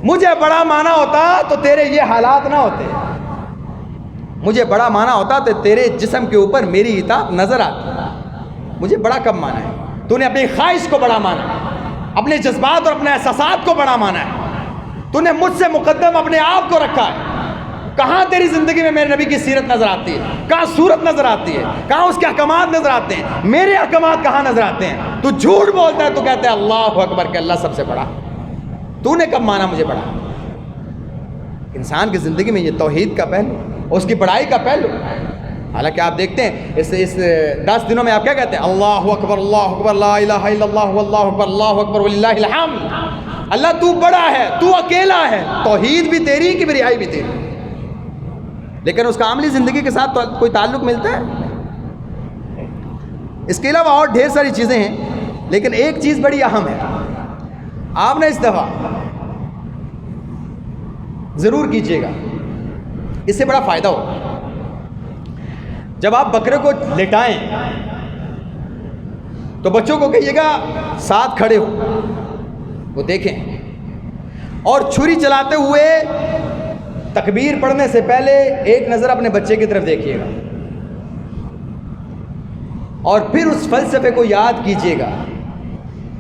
مجھے بڑا مانا ہوتا تو تیرے یہ حالات نہ ہوتے، مجھے بڑا مانا ہوتا تو تیرے جسم کے اوپر میری اطاعت نظر آتی۔ مجھے بڑا کب مانا ہے؟ تو نے اپنی خواہش کو بڑا مانا ہے، اپنے جذبات اور اپنے احساسات کو بڑا مانا ہے، تو نے مجھ سے مقدم اپنے آپ کو رکھا ہے۔ کہاں تیری زندگی میں میرے نبی کی سیرت نظر آتی ہے؟ کہاں صورت نظر آتی ہے؟ کہاں اس کے احکامات نظر آتے ہیں؟ میرے احکامات کہاں نظر آتے ہیں؟ تو جھوٹ بولتا ہے، تو کہتا ہے اللہ اکبر کہ اللہ سب سے بڑا، تو نے کب مانا مجھے بڑا؟ انسان کی زندگی میں یہ توحید کا پہلو، اس کی بڑائی کا پہلو، حالانکہ آپ دیکھتے ہیں اس 10 دنوں میں آپ کیا کہتے ہیں؟ اللہ اکبر لا الہ الا اللہ واللہ اکبر اللہ اکبر وللہ الحمد، اللہ تو بڑا ہے، تو اکیلا ہے، توحید بھی تیری کبریائی بھی تیری، لیکن اس کا عملی زندگی کے ساتھ کوئی تعلق ملتا ہے؟ اس کے علاوہ اور ڈھیر ساری چیزیں ہیں، لیکن ایک چیز بڑی اہم ہے، آپ نے اس دفعہ ضرور کیجیے گا، اس سے بڑا فائدہ ہو۔ جب آپ بکرے کو لٹائیں تو بچوں کو کہیے گا ساتھ کھڑے ہو، وہ دیکھیں، اور چھری چلاتے ہوئے تکبیر پڑھنے سے پہلے ایک نظر اپنے بچے کی طرف دیکھیے گا، اور پھر اس فلسفے کو یاد کیجیے گا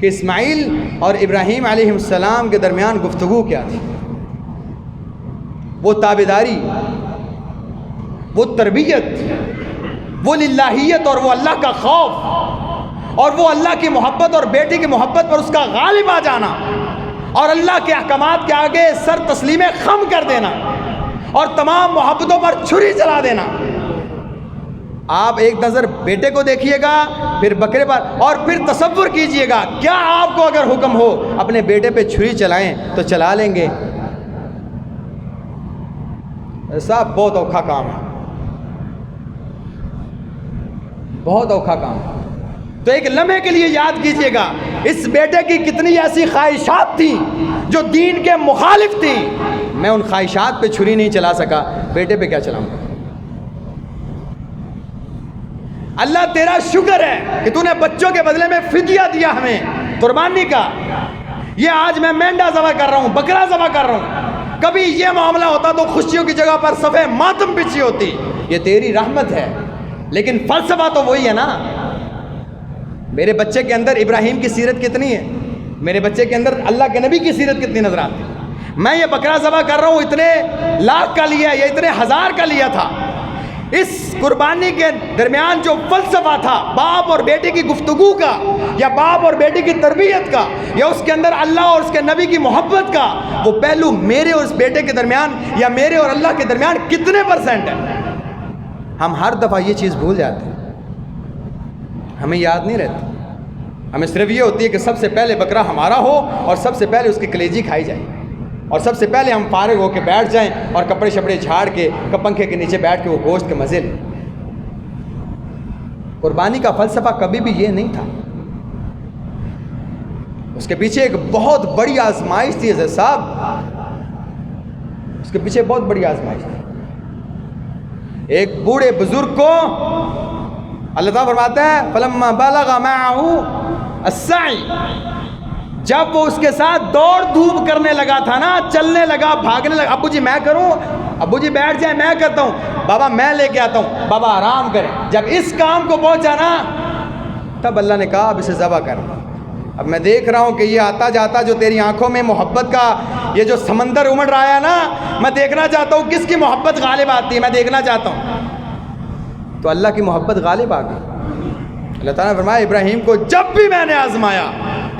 کہ اسماعیل اور ابراہیم علیہ السلام کے درمیان گفتگو کیا تھی۔ وہ تابعداری، وہ تربیت، وہ للہیت اور وہ اللہ کا خوف اور وہ اللہ کی محبت اور بیٹی کی محبت پر اس کا غالب آ جانا اور اللہ کے احکامات کے آگے سر تسلیم خم کر دینا اور تمام محبتوں پر چھری چلا دینا۔ آپ ایک نظر بیٹے کو دیکھیے گا، پھر بکرے پر، اور پھر تصور کیجئے گا کیا آپ کو اگر حکم ہو اپنے بیٹے پہ چھری چلائیں تو چلا لیں گے؟ صاحب بہت اوکھا کام ہے، بہت اوکھا کام ہے۔ تو ایک لمحے کے لیے یاد کیجئے گا اس بیٹے کی کتنی ایسی خواہشات تھیں جو دین کے مخالف تھیں، میں ان خواہشات پہ چھری نہیں چلا سکا، بیٹے پہ کیا چلاؤں گا؟ اللہ تیرا شکر ہے کہ تو نے بچوں کے بدلے میں فدیہ دیا ہمیں قربانی کا. یہ آج میں مینڈا ذبح کر رہا ہوں، بکرا ذبح کر رہا ہوں، کبھی یہ معاملہ ہوتا تو خوشیوں کی جگہ پر صفحے ماتم بچھی ہوتی. یہ تیری رحمت ہے، لیکن فلسفہ تو وہی ہے نا. میرے بچے کے اندر ابراہیم کی سیرت کتنی ہے، میرے بچے کے اندر اللہ کے نبی کی سیرت کتنی نظر آتی. میں یہ بکرا ذبح کر رہا ہوں اتنے لاکھ کا لیا یا اتنے ہزار کا لیا تھا. اس قربانی کے درمیان جو فلسفہ تھا باپ اور بیٹے کی گفتگو کا، یا باپ اور بیٹے کی تربیت کا، یا اس کے اندر اللہ اور اس کے نبی کی محبت کا، وہ پہلو میرے اور اس بیٹے کے درمیان یا میرے اور اللہ کے درمیان کتنے پرسنٹ ہے؟ ہم ہر دفعہ یہ چیز بھول جاتے ہیں، ہمیں یاد نہیں رہتی. ہمیں صرف یہ ہوتی ہے کہ سب سے پہلے بکرا ہمارا ہو اور سب سے پہلے اس کی کلیجی کھائی جائے، اور سب سے پہلے ہم فارغ ہو کے بیٹھ جائیں اور کپڑے شپڑے جھاڑ کے پنکھے کے نیچے بیٹھ کے وہ گوشت کے مزے لیں. قربانی کا فلسفہ کبھی بھی یہ نہیں تھا. اس کے پیچھے ایک بہت بڑی آزمائش تھی عزیز صاحب، اس کے پیچھے بہت بڑی آزمائش تھی. ایک بوڑھے بزرگ کو اللہ تعالیٰ فرماتا ہے فلما بلغ معه السعی، جب وہ اس کے ساتھ دوڑ دھوپ کرنے لگا تھا نا، چلنے لگا، بھاگنے لگا، ابو جی میں کروں، ابو جی بیٹھ جائیں میں کرتا ہوں، بابا میں لے کے آتا ہوں، بابا آرام کریں. جب اس کام کو پہنچا نا تب اللہ نے کہا اب اسے ذبح کر. اب میں دیکھ رہا ہوں کہ یہ آتا جاتا جو تیری آنکھوں میں محبت کا یہ جو سمندر امڑ رہا ہے نا، میں دیکھنا چاہتا ہوں کس کی محبت غالب آتی ہے، میں دیکھنا چاہتا ہوں. تو اللہ کی محبت غالب آ گئی. اللہ تعالیٰ نے فرمایا ابراہیم کو جب بھی میں نے آزمایا،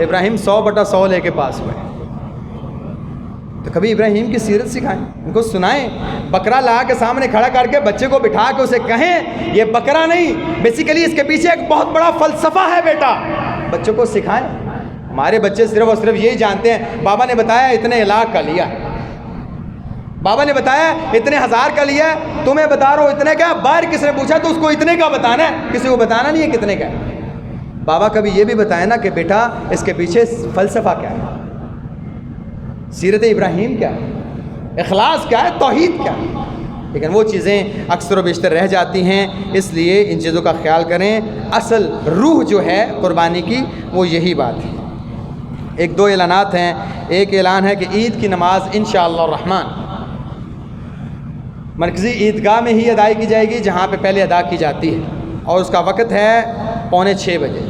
ابراہیم 100/100 لے کے پاس ہوئے. تو کبھی ابراہیم کی سیرت سکھائیں، ان کو سنائیں. بکرا لا کے سامنے کھڑا کر کے بچے کو بٹھا کے اسے کہیں یہ بکرا نہیں، بیسیکلی اس کے پیچھے ایک بہت بڑا فلسفہ ہے بیٹا. بچوں کو سکھائیں. ہمارے بچے صرف اور صرف یہی جانتے ہیں بابا نے بتایا اتنے لاکھ کا لیا، بابا نے بتایا اتنے ہزار کا لیا، تمہیں بتا رہا ہوں اتنے کا. باہر کس نے پوچھا تو اس کو اتنے کا بتانا ہے، کسی کو بتانا نہیں ہے کتنے کا. بابا کبھی یہ بھی بتائے نا کہ بیٹا اس کے پیچھے فلسفہ کیا ہے، سیرت ابراہیم کیا ہے، اخلاص کیا ہے، توحید کیا ہے. لیکن وہ چیزیں اکثر و بیشتر رہ جاتی ہیں، اس لیے ان چیزوں کا خیال کریں. اصل روح جو ہے قربانی کی وہ یہی بات ہے. 1-2 اعلانات ہیں. ایک اعلان ہے کہ عید کی نماز انشاءاللہ الرحمن مرکزی عیدگاہ میں ہی ادائی کی جائے گی جہاں پہ پہلے ادا کی جاتی ہے، اور اس کا وقت ہے 5:45 بجے،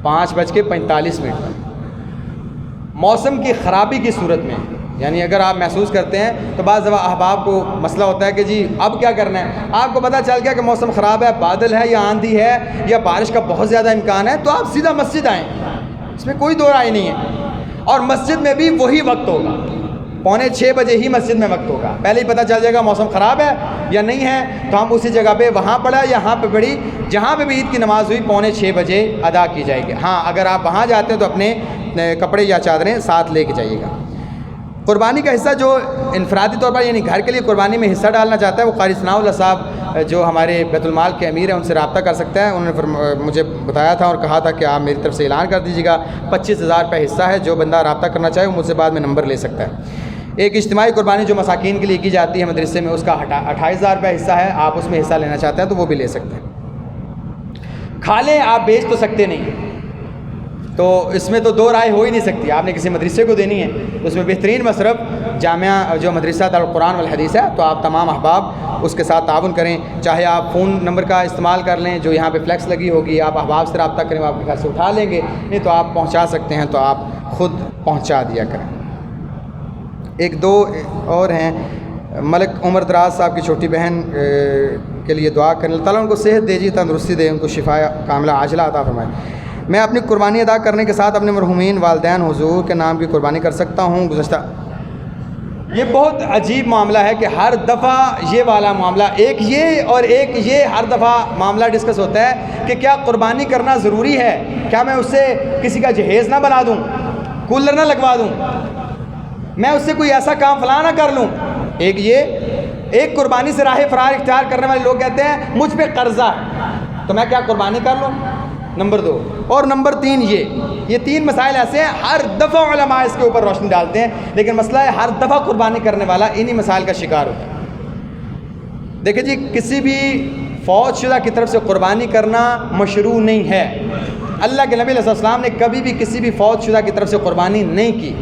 5:45. موسم کی خرابی کی صورت میں، یعنی اگر آپ محسوس کرتے ہیں تو بعض دفعہ احباب کو مسئلہ ہوتا ہے کہ جی اب کیا کرنا ہے، آپ کو پتہ چل گیا کہ موسم خراب ہے، بادل ہے یا آندھی ہے یا بارش کا بہت زیادہ امکان ہے، تو آپ سیدھا مسجد آئیں، اس میں کوئی دو رائے نہیں ہے. اور مسجد میں بھی وہی وقت ہوگا، 5:45 بجے ہی مسجد میں وقت ہوگا. پہلے ہی پتہ چل جائے گا موسم خراب ہے یا نہیں ہے تو ہم اسی جگہ پہ وہاں پڑھا یہاں پہ پڑھی جہاں پہ بھی عید کی نماز ہوئی 5:45 بجے ادا کی جائے گی. ہاں اگر آپ وہاں جاتے ہیں تو اپنے کپڑے یا چادریں ساتھ لے کے جائیے گا. قربانی کا حصہ جو انفرادی طور پر یعنی گھر کے لیے قربانی میں حصہ ڈالنا چاہتا ہے وہ قاری ثناء اللہ صاحب جو ہمارے بیت المال کے امیر ہیں ان سے رابطہ کر سکتا ہے. انہوں نے مجھے بتایا تھا اور کہا تھا کہ آپ میری طرف سے اعلان کر دیجیے گا. 25,000 روپے حصہ ہے، جو بندہ رابطہ کرنا چاہے وہ مجھ سے بعد میں نمبر لے سکتا ہے. ایک اجتماعی قربانی جو مساکین کے لیے کی جاتی ہے مدرسے میں، اس کا 28,000 روپے حصہ ہے. آپ اس میں حصہ لینا چاہتے ہیں تو وہ بھی لے سکتے ہیں. کھا لیں، آپ بیچ تو سکتے نہیں، تو اس میں تو دو رائے ہو ہی نہیں سکتی. آپ نے کسی مدرسے کو دینی ہے اس میں بہترین مصرف جامعہ جو مدرسہ دارالقرآن والحدیث ہے، تو آپ تمام احباب اس کے ساتھ تعاون کریں. چاہے آپ فون نمبر کا استعمال کر لیں جو یہاں پہ فلیکس لگی ہوگی، آپ احباب سے رابطہ کریں، وہ آپ کے گھر سے اٹھا لیں گے. نہیں تو آپ پہنچا سکتے ہیں تو آپ خود پہنچا دیا کریں. 1-2 اور ہیں. ملک عمر دراز صاحب کی چھوٹی بہن کے لیے دعا کریں، اللہ تعالیٰ ان کو صحت دے جی، تندرستی دے، ان کو شفا کاملہ عاجلہ عطا فرمائے. میں اپنی قربانی ادا کرنے کے ساتھ اپنے مرحومین والدین حضور کے نام کی قربانی کر سکتا ہوں. گزشتہ یہ بہت عجیب معاملہ ہے کہ ہر دفعہ یہ والا معاملہ ایک یہ اور ایک یہ ہر دفعہ معاملہ ڈسکس ہوتا ہے کہ کیا قربانی کرنا ضروری ہے، کیا میں اس سے کسی کا جہیز نہ بنا دوں، کولر نہ لگوا دوں، میں اس سے کوئی ایسا کام فلاں نہ کر لوں. ایک قربانی سے راہ فرار اختیار کرنے والے لوگ کہتے ہیں مجھ پہ قرضہ ہے تو میں کیا قربانی کر لوں. نمبر 2. اور نمبر 3 یہ 3 مسائل ایسے ہیں ہر دفعہ علماء اس کے اوپر روشنی ڈالتے ہیں، لیکن مسئلہ ہے ہر دفعہ قربانی کرنے والا انہی مسائل کا شکار ہوتا ہے. دیکھیں جی، کسی بھی فوت شدہ کی طرف سے قربانی کرنا مشروع نہیں ہے. اللہ کے نبی علیہ السلام نے کبھی بھی کسی بھی فوت شدہ کی طرف سے قربانی نہیں کی.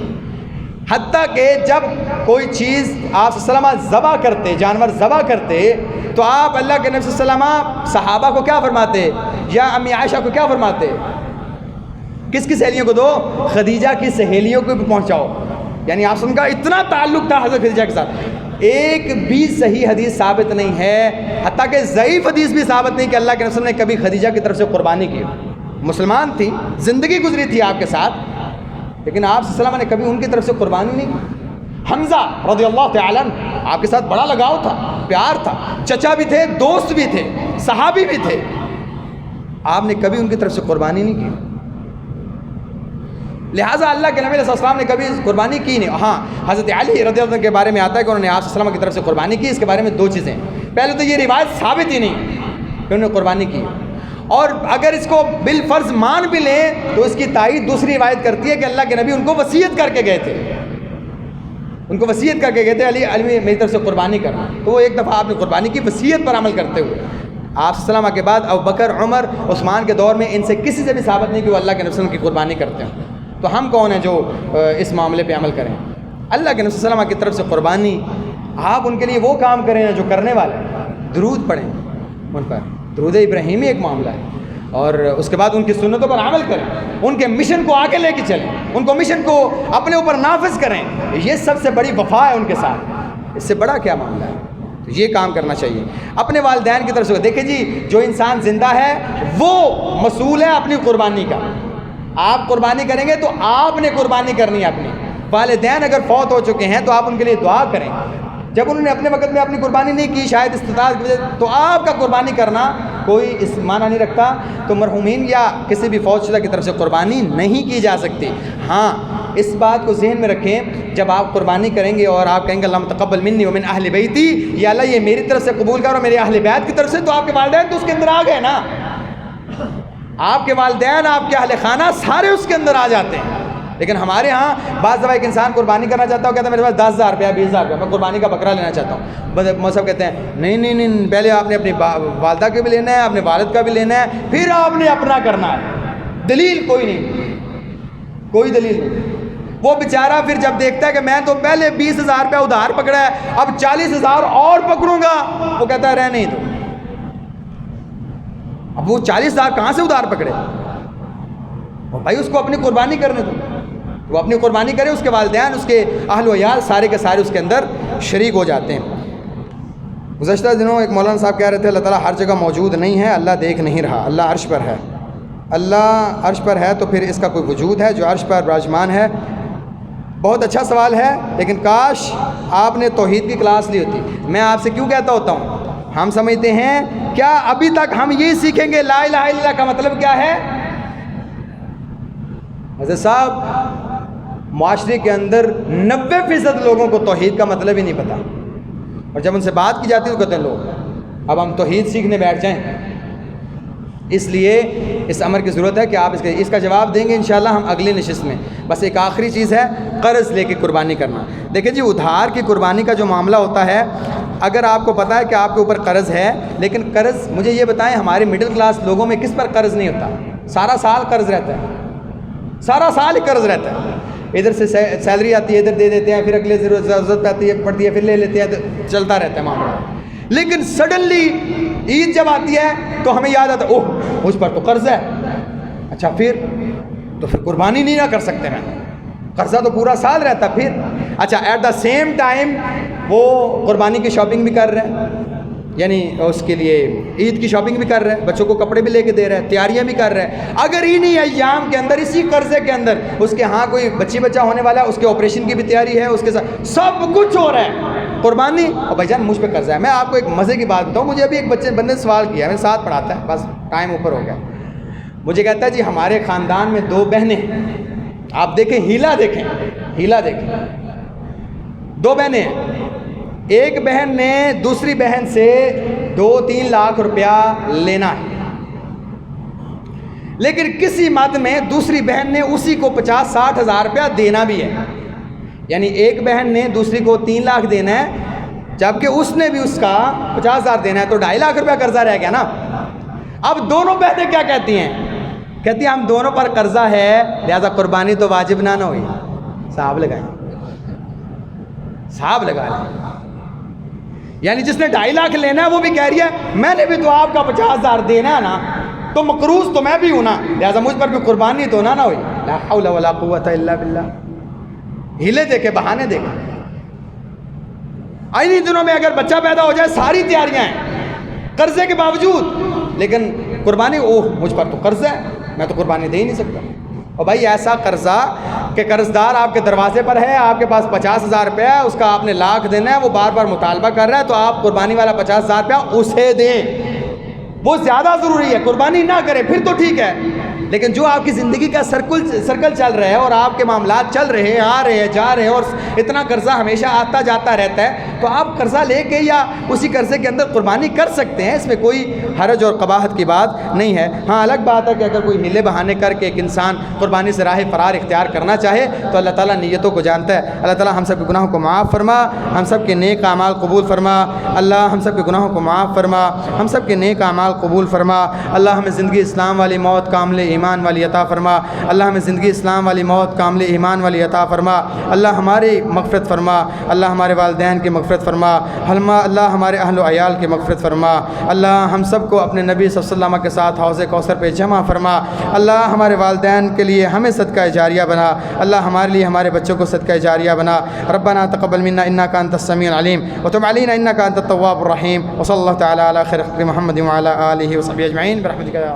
حتیٰ کہ جب کوئی چیز آپ صلی اللہ علیہ وسلم ذبح کرتے، جانور ذبح کرتے، تو آپ اللہ کے نبی صلی اللہ علیہ وسلم صحابہ کو کیا فرماتے؟ یا امی عائشہ کو کیا فرماتے؟ کس کی سہیلیوں کو دو؟ خدیجہ کی سہیلیوں کو بھی پہنچاؤ. یعنی آپ ان کا اتنا تعلق تھا حضرت خدیجہ کے ساتھ. ایک بھی صحیح حدیث ثابت نہیں ہے، حتیٰ کہ ضعیف حدیث بھی ثابت نہیں کہ اللہ کے رسول نے کبھی خدیجہ کی طرف سے قربانی کی. مسلمان تھی، زندگی گزری تھی آپ کے ساتھ، لیکن آپ صلی اللہ علیہ وسلم نے کبھی ان کی طرف سے قربانی نہیں کی. حمزہ رضی اللہ تعالی عنہ آپ کے ساتھ بڑا لگاؤ تھا، پیار تھا، چچا بھی تھے، دوست بھی تھے، صحابی بھی تھے. آپ نے کبھی ان کی طرف سے قربانی نہیں کی. لہٰذا اللہ کے نبی علیہ السلام نے کبھی قربانی کی نہیں. ہاں، حضرت علی رضی اللہ عنہ کے بارے میں آتا ہے کہ انہوں نے آپ صلی اللہ علیہ وسلم کی طرف سے قربانی کی. اس کے بارے میں 2 چیزیں. پہلے تو یہ روایت ثابت ہی نہیں کہ انہوں نے قربانی کی، اور اگر اس کو بالفرض مان بھی لیں تو اس کی تائید دوسری روایت کرتی ہے کہ اللہ کے نبی ان کو وصیت کر کے گئے تھے. ان کو وصیت کر کے گئے تھے علی میری طرف سے قربانی کرنا. تو وہ ایک دفعہ آپ نے قربانی کی وصیت پر عمل کرتے ہوئے. آپ صلی اللہ علیہ وسلم کے بعد ابوبکر، عمر، عثمان کے دور میں ان سے کسی سے بھی ثابت نہیں کہ وہ اللہ کے نبی صلی اللہ علیہ وسلم کی قربانی کرتے ہیں. تو ہم کون ہیں جو اس معاملے پہ عمل کریں؟ اللہ کے نبی صلی اللہ علیہ وسلم کی طرف سے قربانی، آپ ان کے لیے وہ کام کریں جو کرنے والے ہیں. درود پڑھیں ان پر. درود ابراہیمی ایک معاملہ ہے، اور اس کے بعد ان کی سنتوں پر عمل کریں، ان کے مشن کو آگے لے کے چلیں، ان کو مشن کو اپنے اوپر نافذ کریں. یہ سب سے بڑی وفا ہے ان کے ساتھ. اس سے بڑا کیا معاملہ ہے؟ تو یہ کام کرنا چاہیے اپنے والدین کی طرف سے. دیکھیں جی، جو انسان زندہ ہے وہ مسئول ہے اپنی قربانی کا. آپ قربانی کریں گے تو آپ نے قربانی کرنی ہے اپنی. والدین اگر فوت ہو چکے ہیں تو آپ ان کے لیے دعا کریں. جب انہوں نے اپنے وقت میں اپنی قربانی نہیں کی، شاید استطاعت کی وجہ سے، تو آپ کا قربانی کرنا کوئی اس معنی نہیں رکھتا. تو مرحومین یا کسی بھی فوت شدہ کی طرف سے قربانی نہیں کی جا سکتی. ہاں، اس بات کو ذہن میں رکھیں، جب آپ قربانی کریں گے اور آپ کہیں گے اللہم تقبل منی ومن اہل بیتی، یا اللہ یہ میری طرف سے قبول کرو میرے اہل بیت کی طرف سے، تو آپ کے والدین تو اس کے اندر آ گئے نا. آپ کے والدین، آپ کے اہل خانہ سارے اس کے اندر آ جاتے ہیں. لیکن ہمارے ہاں بعض دفعہ ایک انسان قربانی کرنا چاہتا ہو، کہتا ہے میرے پاس 10,000 روپیہ 20,000 روپیہ، میں قربانی کا بکرا لینا چاہتا ہوں. مولوی صاحب کہتے ہیں نہیں، پہلے آپ نے اپنی والدہ کا بھی لینا ہے، اپنے والد کا بھی لینا ہے، پھر آپ نے اپنا کرنا ہے. دلیل کوئی نہیں، کوئی دلیل نہیں. وہ بیچارہ پھر جب دیکھتا ہے کہ میں تو پہلے 20,000 روپیہ ادھار پکڑا ہے، اب 40,000 اور پکڑوں گا، وہ کہتا ہے رہ نہیں دو. اب وہ 40,000 کہاں سے ادھار پکڑے؟ بھائی اس کو اپنی قربانی کرنے دو، وہ اپنی قربانی کرے. اس کے والدین، اس کے اہل و عیال سارے کے سارے اس کے اندر شریک ہو جاتے ہیں. گزشتہ دنوں ایک مولانا صاحب کہہ رہے تھے اللہ تعالیٰ ہر جگہ موجود نہیں ہے، اللہ دیکھ نہیں رہا، اللہ عرش پر ہے. اللہ عرش پر ہے تو پھر اس کا کوئی وجود ہے جو عرش پر براجمان ہے؟ بہت اچھا سوال ہے، لیکن کاش آپ نے توحید کی کلاس لی ہوتی. میں آپ سے کیوں کہتا ہوتا ہوں، ہم سمجھتے ہیں کیا ابھی تک ہم یہ سیکھیں گے لا الہ الا اللہ کا مطلب کیا ہے؟ حضرت صاحب، معاشرے کے اندر 90% لوگوں کو توحید کا مطلب ہی نہیں پتہ، اور جب ان سے بات کی جاتی ہے تو کہتے ہیں لوگ اب ہم توحید سیکھنے بیٹھ جائیں. اس لیے اس امر کی ضرورت ہے کہ آپ اس کا جواب دیں گے انشاءاللہ ہم اگلی نشست میں. بس ایک آخری چیز ہے، قرض لے کے قربانی کرنا. دیکھیں جی، ادھار کی قربانی کا جو معاملہ ہوتا ہے، اگر آپ کو پتہ ہے کہ آپ کے اوپر قرض ہے، لیکن قرض مجھے یہ بتائیں ہمارے مڈل کلاس لوگوں میں کس پر قرض نہیں ہوتا؟ سارا سال قرض رہتا ہے، سارا سال ہی قرض رہتا ہے. ادھر سے سیلری آتی ہے، ادھر دے دیتے ہیں، پھر اگلے ضرورت پڑتی ہے پھر لے لیتے ہیں، چلتا رہتا ہے معاملہ. لیکن سڈنلی عید جب آتی ہے تو ہمیں یاد آتا ہے اوہ مجھ پر تو قرض ہے. اچھا پھر قربانی نہیں نہ کر سکتے، میں قرضہ تو پورا سال رہتا. پھر اچھا ایٹ دا سیم ٹائم وہ قربانی کی شاپنگ بھی کر رہے ہیں، یعنی اس کے لیے عید کی شاپنگ بھی کر رہے ہیں، بچوں کو کپڑے بھی لے کے دے رہے ہیں، تیاریاں بھی کر رہے ہیں. اگر انہی ایام کے اندر اسی قرضے کے اندر اس کے ہاں کوئی بچہ ہونے والا ہے، اس کے آپریشن کی بھی تیاری ہے، اس کے ساتھ سب کچھ ہو رہا ہے، قربانی، اور بھائی جان مجھ پہ قرضہ ہے. میں آپ کو ایک مزے کی بات بتاؤں، مجھے ابھی ایک بندے نے سوال کیا، میرے ساتھ پڑھاتا ہے، بس ٹائم اوپر ہو گیا. مجھے کہتا ہے جی ہمارے خاندان میں 2 بہنیں ہیں. آپ دیکھیں ہیلا دیکھیں 2 بہنیں ہیں. ایک بہن نے دوسری بہن سے 2-3 لاکھ روپیہ لینا ہے. لیکن کسی مد میں دوسری بہن نے اسی کو 50-60 ہزار روپیہ دینا بھی ہے، یعنی ایک بہن نے دوسری کو 3 لاکھ دینا ہے جبکہ اس نے بھی اس کا 50,000 دینا ہے، تو 2.5 لاکھ روپیہ قرضہ رہ گیا نا۔ اب دونوں بہنیں کیا کہتی ہیں؟ کہتی ہیں ہم دونوں پر قرضہ ہے لہذا قربانی تو واجب نہ ہوئی، صاحب لگائیں، صاحب لگا لیں۔ یعنی جس نے 2.5 لاکھ لینا ہے وہ بھی کہہ رہی ہے میں نے بھی تو آپ کا 50,000 دینا ہے نا، تو مقروض تو میں بھی ہوں نا، لہذا مجھ پر بھی قربانی تو نہ ہوئی۔ لا حول ولا قوت الا باللہ، ہیلے دیکھے، بہانے دیکھے۔ انہی دنوں میں اگر بچہ پیدا ہو جائے ساری تیاریاں ہیں قرضے کے باوجود، لیکن قربانی اوہ مجھ پر تو قرض ہے، میں تو قربانی دے ہی نہیں سکتا۔ اور بھائی ایسا قرضہ کہ قرض دار آپ کے دروازے پر ہے، آپ کے پاس 50,000 روپیہ ہے، اس کا آپ نے لاکھ دینا ہے، وہ بار بار مطالبہ کر رہا ہے، تو آپ قربانی والا 50,000 روپیہ اسے دیں، وہ زیادہ ضروری ہے، قربانی نہ کریں پھر تو ٹھیک ہے۔ لیکن جو آپ کی زندگی کا سرکل چل رہا ہے اور آپ کے معاملات چل رہے ہیں، آ رہے ہیں جا رہے ہیں، اور اتنا قرضہ ہمیشہ آتا جاتا رہتا ہے، تو آپ قرضہ لے کے یا اسی قرضے کے اندر قربانی کر سکتے ہیں، اس میں کوئی حرج اور قباحت کی بات نہیں ہے۔ ہاں الگ بات ہے کہ اگر کوئی ہیلے بہانے کر کے ایک انسان قربانی سے راہ فرار اختیار کرنا چاہے تو اللہ تعالیٰ نیتوں کو جانتا ہے۔ اللہ تعالیٰ ہم سب کے گناہوں کو معاف فرما، ہم سب کے نیک اعمال قبول فرما، اللہ ہم سب کے گناہوں کو معاف فرما، ہم سب کے نیک اعمال قبول فرما، اللہ ہمیں زندگی اسلام والی موت کامل ایمان والی عطا فرما، اللہ ہمیں زندگی اسلام والی موت کامل ایمان والی عطا فرما، اللہ ہماری مغفرت فرما، اللہ ہمارے والدین کی مغفرت فرما، اللہ ہمارے اہل و عیال کی مغفرت فرما، اللہ ہم سب کو اپنے نبی صلی اللہ علیہ وسلم کے ساتھ حوض کوثر پہ جمع فرما، اللہ ہمارے والدین کے لیے ہمیں صدقہ جاریہ بنا، اللہ ہمارے لیے ہمارے بچوں کو صدقہ جاریہ بنا۔ ربنا تقبل منا انک انت السمیع العلیم وتب علینا انک انت التواب الرحیم، وصلی اللہ تعالی علی خیر خلق محمد وعلی آلہ وصحبہ اجمعین برحمتک یا